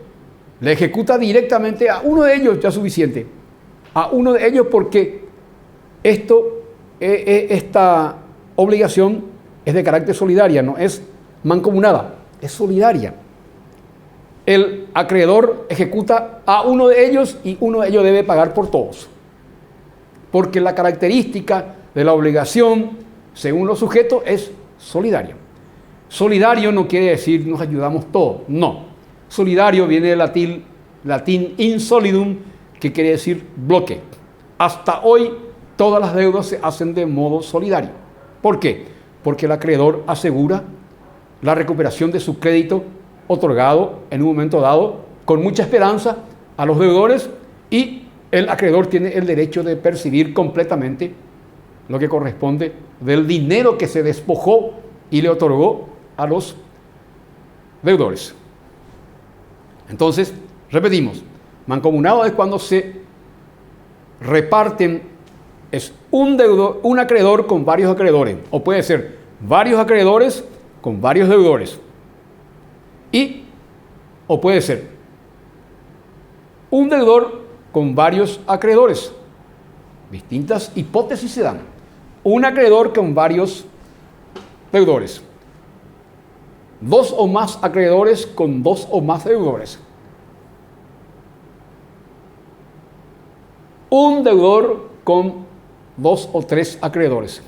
Le ejecuta directamente a uno de ellos, ya suficiente. A uno de ellos porque esta obligación es de carácter solidaria, no es mancomunada, es solidaria. El acreedor ejecuta a uno de ellos y uno de ellos debe pagar por todos. Porque la característica de la obligación, según los sujetos, es solidaria. Solidario no quiere decir nos ayudamos todos, no. Solidario viene del latín insolidum, que quiere decir bloque. Hasta hoy todas las deudas se hacen de modo solidario. ¿Por qué? Porque el acreedor asegura la recuperación de su crédito otorgado en un momento dado con mucha esperanza a los deudores y el acreedor tiene el derecho de percibir completamente lo que corresponde del dinero que se despojó y le otorgó a los deudores. Entonces, repetimos, mancomunado es cuando se reparten, es un acreedor con varios acreedores, o puede ser varios acreedores con varios deudores. O puede ser un deudor con varios acreedores. Distintas hipótesis se dan. Un acreedor con varios deudores. Dos o más acreedores con dos o más deudores. Un deudor con dos o tres acreedores.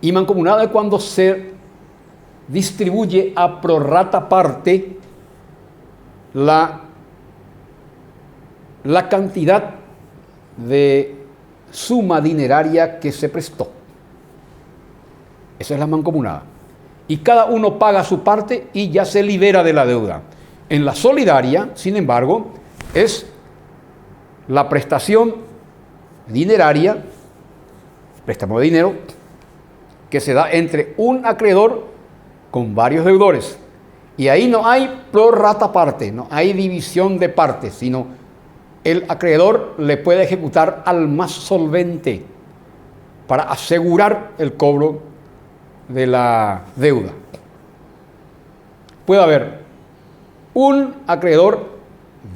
Y mancomunada es cuando se distribuye a prorrata parte la cantidad de suma dineraria que se prestó. Esa es la mancomunada. Y cada uno paga su parte y ya se libera de la deuda. En la solidaria, sin embargo, es la prestación dineraria, préstamo de dinero, que se da entre un acreedor con varios deudores. Y ahí no hay prorrata parte, no hay división de partes, sino el acreedor le puede ejecutar al más solvente para asegurar el cobro de la deuda. Puede haber un acreedor,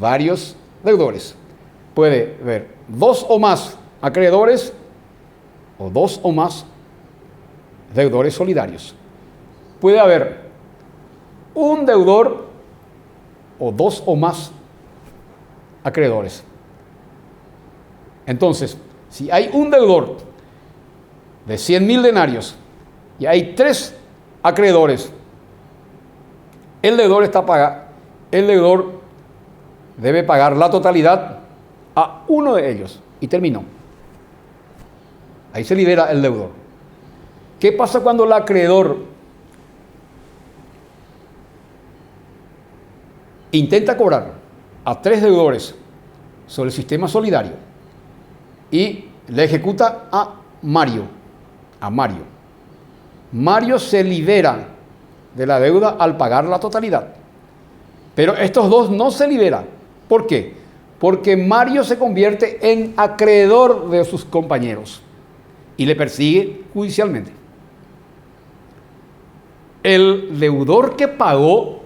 varios deudores. Puede haber dos o más acreedores o dos o más deudores solidarios. Puede haber un deudor o dos o más acreedores. Entonces, si hay un deudor de 100.000 denarios y hay tres acreedores, el deudor debe pagar la totalidad a uno de ellos y terminó. Ahí se libera el deudor. ¿Qué pasa cuando el acreedor intenta cobrar a tres deudores sobre el sistema solidario y le ejecuta a Mario? Mario se libera de la deuda al pagar la totalidad. Pero estos dos no se liberan. ¿Por qué? Porque Mario se convierte en acreedor de sus compañeros y le persigue judicialmente. El deudor que pagó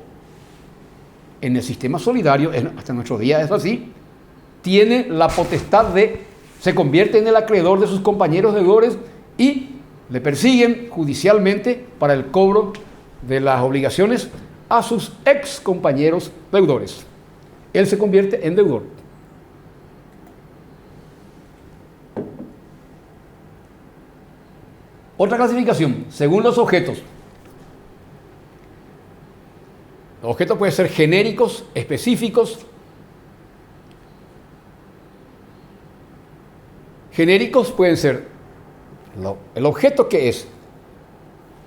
en el sistema solidario, hasta nuestro día es así, tiene la potestad se convierte en el acreedor de sus compañeros deudores y le persiguen judicialmente para el cobro de las obligaciones a sus ex compañeros deudores. Él se convierte en deudor. Otra clasificación, según los objetos. Los objetos pueden ser genéricos, específicos. Genéricos pueden ser el objeto que es.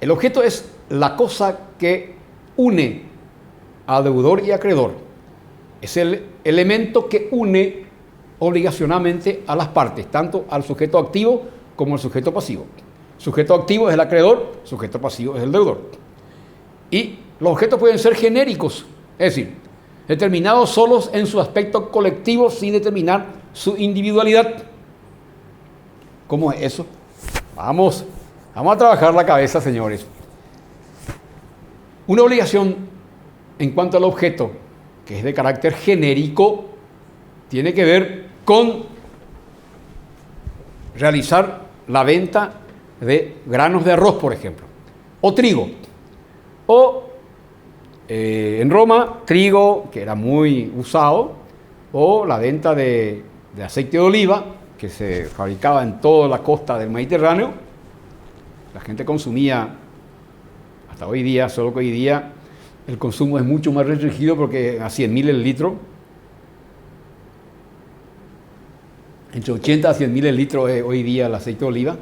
El objeto es la cosa que une a deudor y acreedor. Es el elemento que une obligacionalmente a las partes, tanto al sujeto activo como al sujeto pasivo. Sujeto activo es el acreedor, sujeto pasivo es el deudor. Y los objetos pueden ser genéricos, es decir, determinados solos en su aspecto colectivo sin determinar su individualidad. ¿Cómo es eso? Vamos a trabajar la cabeza, señores. Una obligación en cuanto al objeto, que es de carácter genérico, tiene que ver con realizar la venta de granos de arroz, por ejemplo, o trigo, o en Roma, trigo, que era muy usado, o la venta de aceite de oliva, que se fabricaba en toda la costa del Mediterráneo. La gente consumía hasta hoy día, solo que hoy día el consumo es mucho más restringido porque a 100.000 el litro, entre 80 a 100.000 el litro es hoy día el aceite de oliva,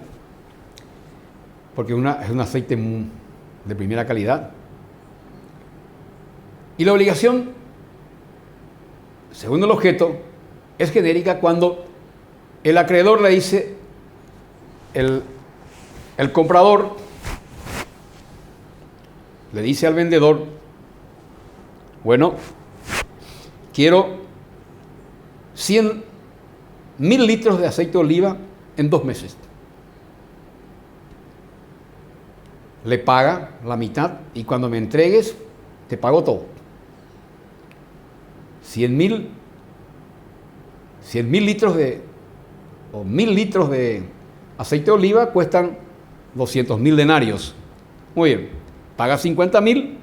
porque es un aceite de primera calidad. Y la obligación, según el objeto, es genérica cuando el acreedor le dice, el comprador le dice al vendedor, bueno, quiero 100.000 litros de aceite de oliva en 2 meses. le paga la mitad y cuando me entregues, te pago todo. 100.000 litros o 1.000 litros de aceite de oliva cuestan 200.000 denarios. Muy bien, paga 50.000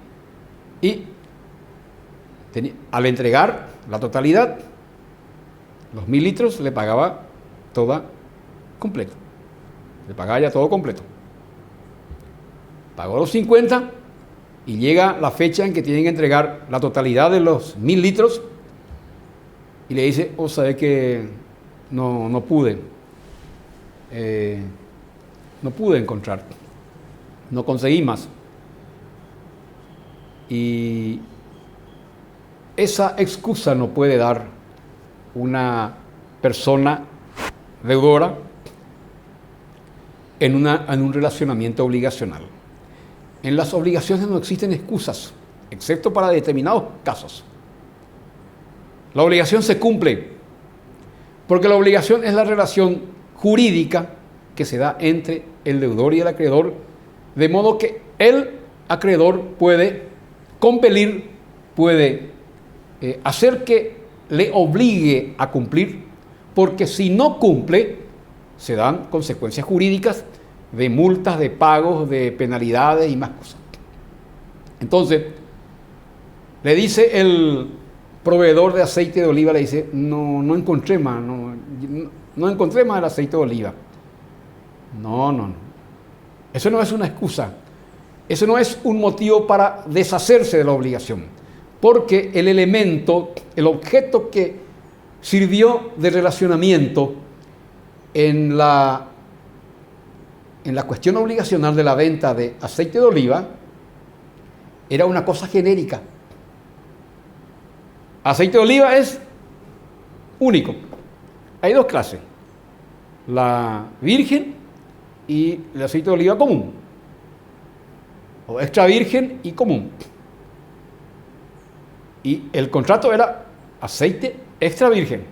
y al entregar la totalidad, los 1.000 litros le pagaba toda completo. Le pagaba ya todo completo. Pagó los 50 y llega la fecha en que tienen que entregar la totalidad de los 1.000 litros y le dice, sabe que no pude encontrar, no conseguí más. Y esa excusa no puede dar una persona deudora en un relacionamiento obligacional. En las obligaciones no existen excusas, excepto para determinados casos. La obligación se cumple, porque la obligación es la relación jurídica que se da entre el deudor y el acreedor, de modo que el acreedor puede compelir, puede hacer que le obligue a cumplir, porque si no cumple, se dan consecuencias jurídicas de multas, de pagos, de penalidades y más cosas. Entonces, le dice el proveedor de aceite de oliva, le dice, no encontré más, no encontré más el aceite de oliva. No. Eso no es una excusa. Eso no es un motivo para deshacerse de la obligación. Porque el elemento, el objeto que sirvió de relacionamiento en la cuestión obligacional de la venta de aceite de oliva era una cosa genérica. Aceite de oliva es único. Hay dos clases, la virgen y el aceite de oliva común, o extra virgen y común. Y el contrato era aceite extra virgen.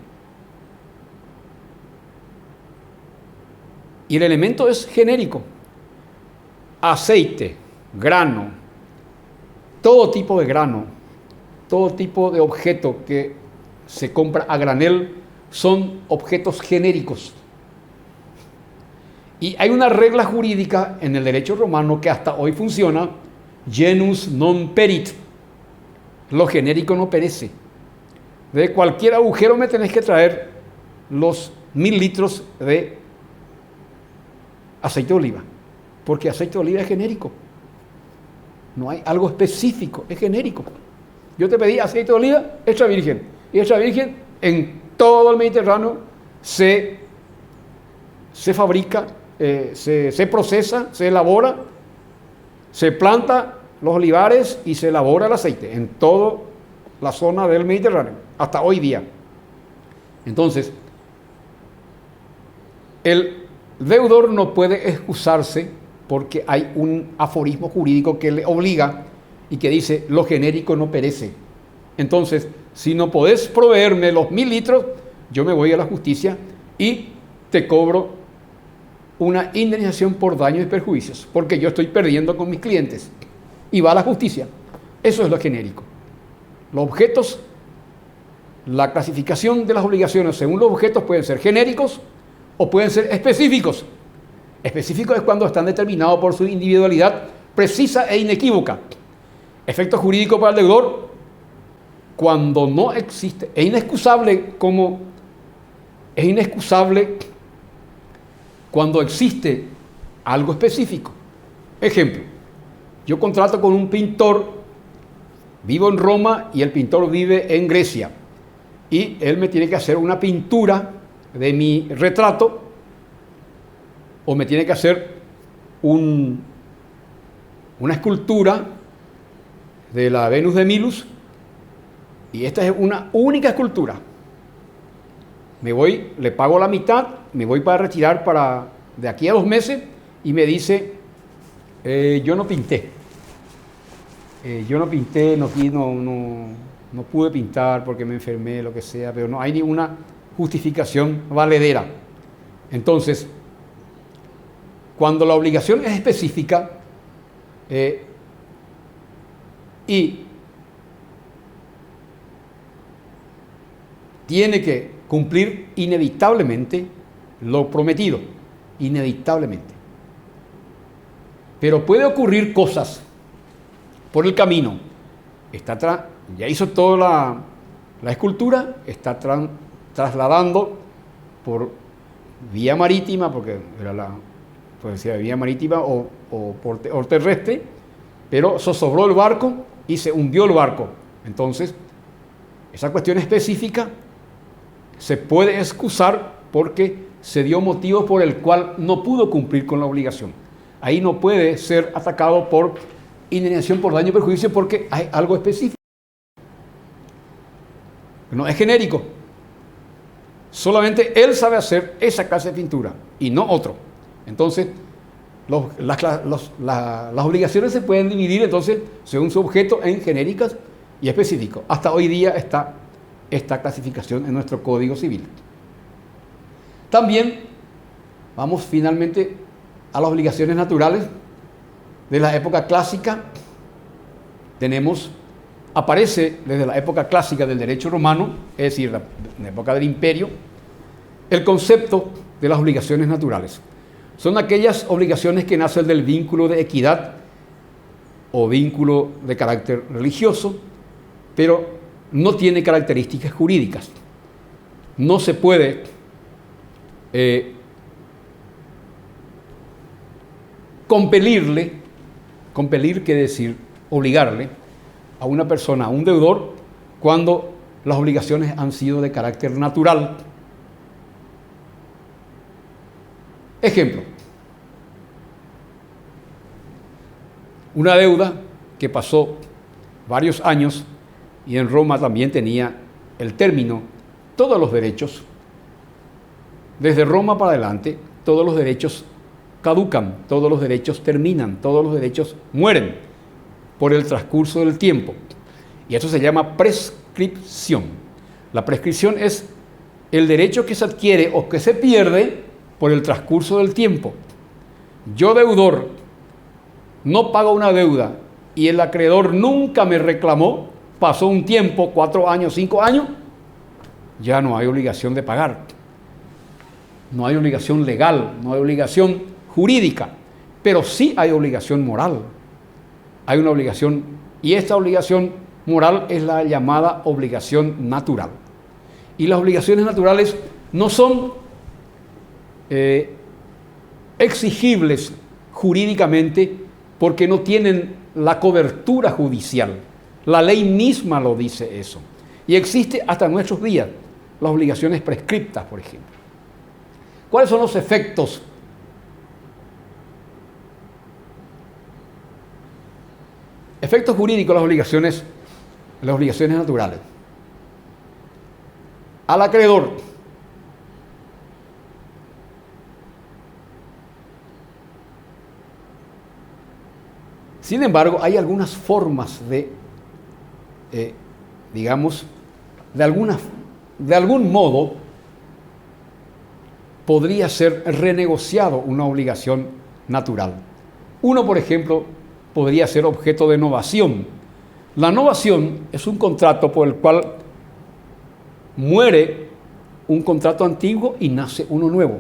Y el elemento es genérico. Aceite, grano, todo tipo de grano, todo tipo de objeto que se compra a granel son objetos genéricos. Y hay una regla jurídica en el derecho romano que hasta hoy funciona, genus non perit. Lo genérico no perece. De cualquier agujero me tenés que traer los 1.000 litros de aceite de oliva, porque aceite de oliva es genérico. No hay algo específico, es genérico. Yo te pedí aceite de oliva extra virgen, y extra virgen en todo el Mediterráneo se fabrica, se procesa, se elabora, se planta los olivares y se elabora el aceite en toda la zona del Mediterráneo, hasta hoy día. Entonces, el deudor no puede excusarse porque hay un aforismo jurídico que le obliga y que dice, lo genérico no perece. Entonces, si no podés proveerme los 1.000 litros, yo me voy a la justicia y te cobro una indemnización por daños y perjuicios, porque yo estoy perdiendo con mis clientes. Y va a la justicia. Eso es lo genérico. Los objetos, la clasificación de las obligaciones según los objetos pueden ser genéricos o pueden ser específicos. Específicos es cuando están determinados por su individualidad precisa e inequívoca. Efecto jurídico para el deudor, cuando no existe, es inexcusable cuando existe algo específico. Ejemplo, yo contrato con un pintor, vivo en Roma y el pintor vive en Grecia, y él me tiene que hacer una pintura de mi retrato, o me tiene que hacer una escultura de la Venus de Milus, y esta es una única escultura. Me voy, le pago la mitad, me voy para retirar de aquí a 2 meses, y me dice, yo no pinté, no pude pintar porque me enfermé, lo que sea, pero no hay ninguna justificación valedera. Entonces, cuando la obligación es específica, y tiene que cumplir inevitablemente lo prometido, inevitablemente. Pero puede ocurrir cosas por el camino. Ya hizo toda la escultura, está trasladando por vía marítima, porque era pues decía vía marítima o por terrestre, pero zozobró el barco y se hundió el barco. Entonces, esa cuestión específica se puede excusar porque se dio motivo por el cual no pudo cumplir con la obligación. Ahí no puede ser atacado por indemnización por daño o perjuicio porque hay algo específico. No es genérico. Solamente él sabe hacer esa clase de pintura y no otro. Entonces, las obligaciones se pueden dividir entonces según su objeto en genéricas y específicos. Hasta hoy día está esta clasificación en nuestro Código Civil. También vamos finalmente a las obligaciones naturales de la época clásica. Aparece desde la época clásica del derecho romano, es decir, en la época del imperio, el concepto de las obligaciones naturales. Son aquellas obligaciones que nacen del vínculo de equidad o vínculo de carácter religioso, pero no tiene características jurídicas. No se puede compelir quiere decir obligarle a una persona, a un deudor, cuando las obligaciones han sido de carácter natural. Ejemplo, una deuda que pasó varios años y en Roma también tenía el término, todos los derechos, desde Roma para adelante, todos los derechos caducan, todos los derechos terminan, todos los derechos mueren por el transcurso del tiempo. Y eso se llama prescripción. La prescripción es el derecho que se adquiere o que se pierde por el transcurso del tiempo. Yo, deudor, no pago una deuda y el acreedor nunca me reclamó, pasó un tiempo, 4 años, 5 años, ya no hay obligación de pagar. No hay obligación legal, no hay obligación jurídica, pero sí hay obligación moral. Hay una obligación, y esta obligación moral es la llamada obligación natural. Y las obligaciones naturales no son exigibles jurídicamente porque no tienen la cobertura judicial. La ley misma lo dice eso. Y existe hasta nuestros días las obligaciones prescriptas, por ejemplo. ¿Cuáles son los efectos? Efectos jurídicos de las obligaciones naturales. Al acreedor, sin embargo, hay algunas formas de algún modo, podría ser renegociado una obligación natural. Uno, por ejemplo, podría ser objeto de novación. La novación es un contrato por el cual muere un contrato antiguo y nace uno nuevo.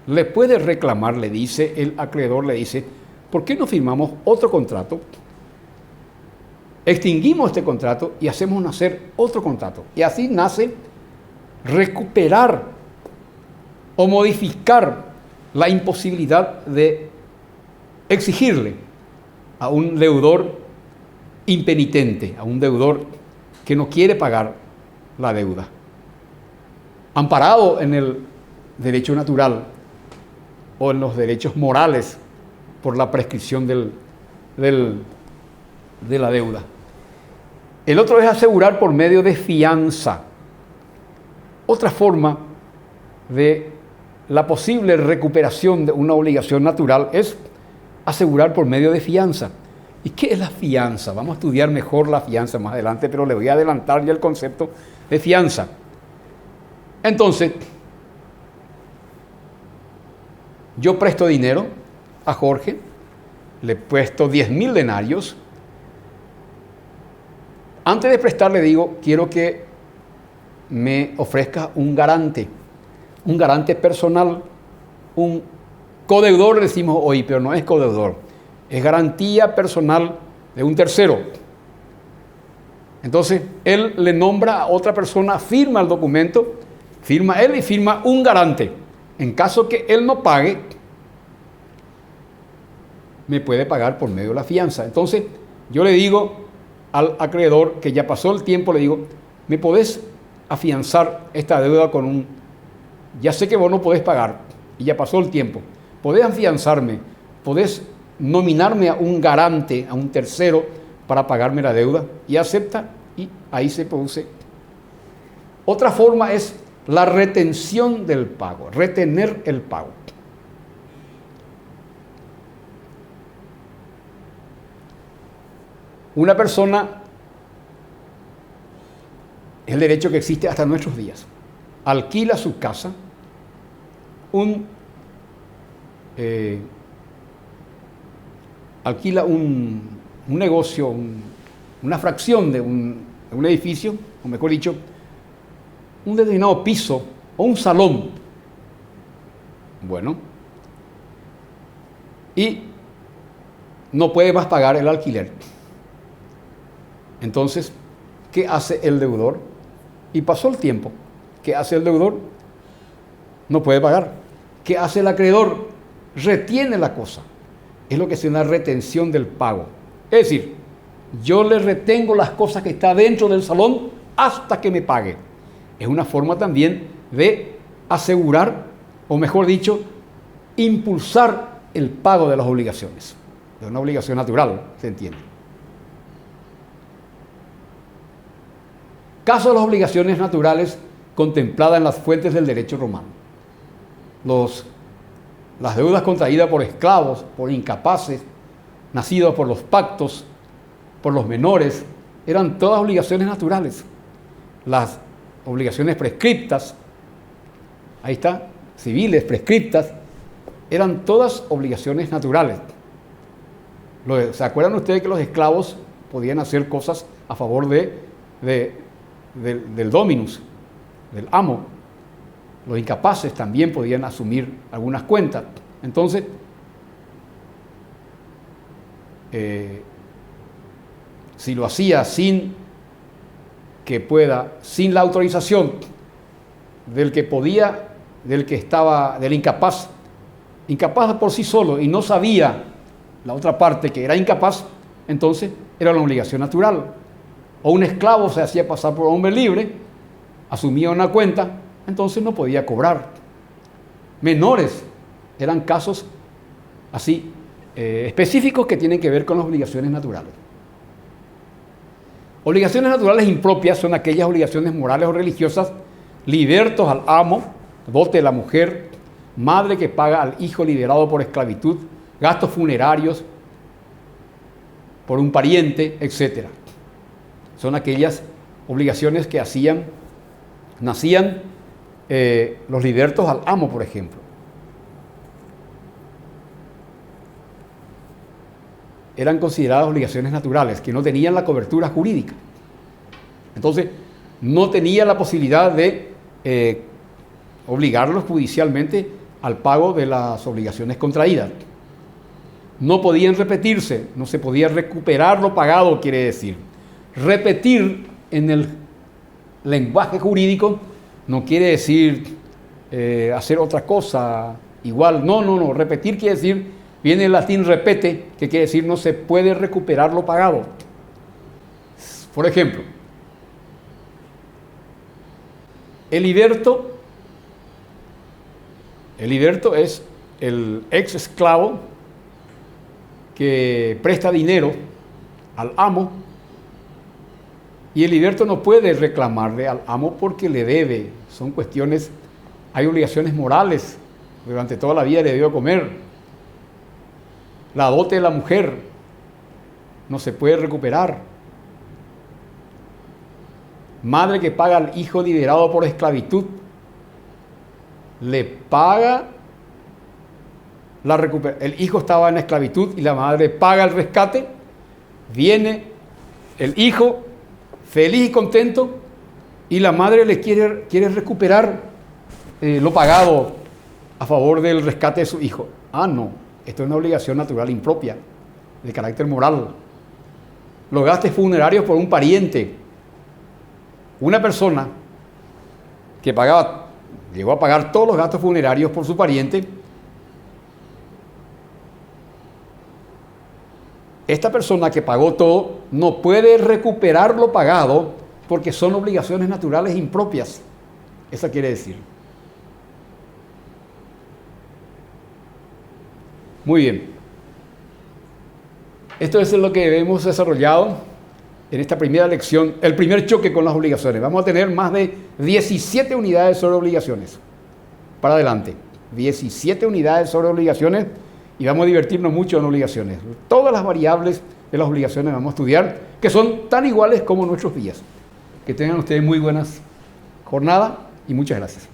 Le puede reclamar, le dice el acreedor, le dice, ¿por qué no firmamos otro contrato? Extinguimos este contrato y hacemos nacer otro contrato. Y así nace recuperar o modificar la imposibilidad de exigirle a un deudor impenitente, a un deudor que no quiere pagar la deuda. Amparado en el derecho natural o en los derechos morales por la prescripción de la deuda. El otro es asegurar por medio de fianza. Otra forma de la posible recuperación de una obligación natural es asegurar por medio de fianza. ¿Y qué es la fianza? Vamos a estudiar mejor la fianza más adelante, pero le voy a adelantar ya el concepto de fianza. Entonces, yo presto dinero a Jorge le he puesto 10.000 denarios. Antes de prestar le digo, quiero que me ofrezca un garante personal, un codeudor decimos hoy, pero no es codeudor, es garantía personal de un tercero. Entonces, él le nombra a otra persona, firma el documento, firma él y firma un garante. En caso que él no pague, me puede pagar por medio de la fianza. Entonces, yo le digo al acreedor que ya pasó el tiempo, le digo, ¿me podés afianzar esta deuda con un... Ya sé que vos no podés pagar y ya pasó el tiempo. ¿Podés afianzarme? ¿Podés nominarme a un garante, a un tercero para pagarme la deuda? Y acepta y ahí se produce. Otra forma es la retención del pago, retener el pago. Una persona, es el derecho que existe hasta nuestros días, alquila su casa, alquila un negocio, una fracción de un edificio, o mejor dicho, un determinado piso o un salón. Bueno, y no puede más pagar el alquiler. Entonces, ¿qué hace el deudor? Y pasó el tiempo. ¿Qué hace el deudor? No puede pagar. ¿Qué hace el acreedor? Retiene la cosa. Es lo que se llama retención del pago. Es decir, yo le retengo las cosas que están dentro del salón hasta que me pague. Es una forma también de asegurar, o mejor dicho, impulsar el pago de las obligaciones. Es una obligación natural, se entiende. Caso de las obligaciones naturales contempladas en las fuentes del derecho romano. Las deudas contraídas por esclavos, por incapaces, nacidos por los pactos, por los menores, eran todas obligaciones naturales. Las obligaciones prescriptas, ahí está, civiles, prescriptas, eran todas obligaciones naturales. ¿Se acuerdan ustedes que los esclavos podían hacer cosas a favor del dominus, del amo? Los incapaces también podían asumir algunas cuentas. Entonces, si lo hacía sin la autorización del incapaz por sí solo, y no sabía la otra parte que era incapaz, entonces era una obligación natural. O un esclavo se hacía pasar por hombre libre, asumía una cuenta, entonces no podía cobrar. Menores, eran casos así específicos que tienen que ver con las obligaciones naturales. Obligaciones naturales impropias son aquellas obligaciones morales o religiosas, libertos al amo, dote de la mujer, madre que paga al hijo liberado por esclavitud, gastos funerarios por un pariente, etc. Son aquellas obligaciones que nacían los libertos al amo, por ejemplo. Eran consideradas obligaciones naturales, que no tenían la cobertura jurídica. Entonces, no tenía la posibilidad de obligarlos judicialmente al pago de las obligaciones contraídas. No podían repetirse, no se podía recuperar lo pagado, quiere decir. Repetir en el lenguaje jurídico no quiere decir hacer otra cosa igual. No. Repetir quiere decir, viene el latín repete, que quiere decir no se puede recuperar lo pagado. Por ejemplo, el liberto es el ex esclavo que presta dinero al amo, y el liberto no puede reclamarle al amo porque le debe. Son cuestiones, hay obligaciones morales. Durante toda la vida le debió comer. La dote de la mujer no se puede recuperar. Madre que paga al hijo liberado por esclavitud, le paga el hijo estaba en esclavitud y la madre paga el rescate, viene el hijo feliz y contento y la madre le quiere recuperar lo pagado a favor del rescate de su hijo. No, esto es una obligación natural impropia, de carácter moral. Los gastos funerarios por un pariente. Una persona que llegó a pagar todos los gastos funerarios por su pariente, esta persona que pagó todo no puede recuperar lo pagado porque son obligaciones naturales impropias. Eso quiere decir. Muy bien. Esto es lo que hemos desarrollado en esta primera lección, el primer choque con las obligaciones. Vamos a tener más de 17 unidades sobre obligaciones. Para adelante. 17 unidades sobre obligaciones y vamos a divertirnos mucho en obligaciones. Todas las variables de las obligaciones vamos a estudiar, que son tan iguales como nuestros días. Que tengan ustedes muy buenas jornadas y muchas gracias.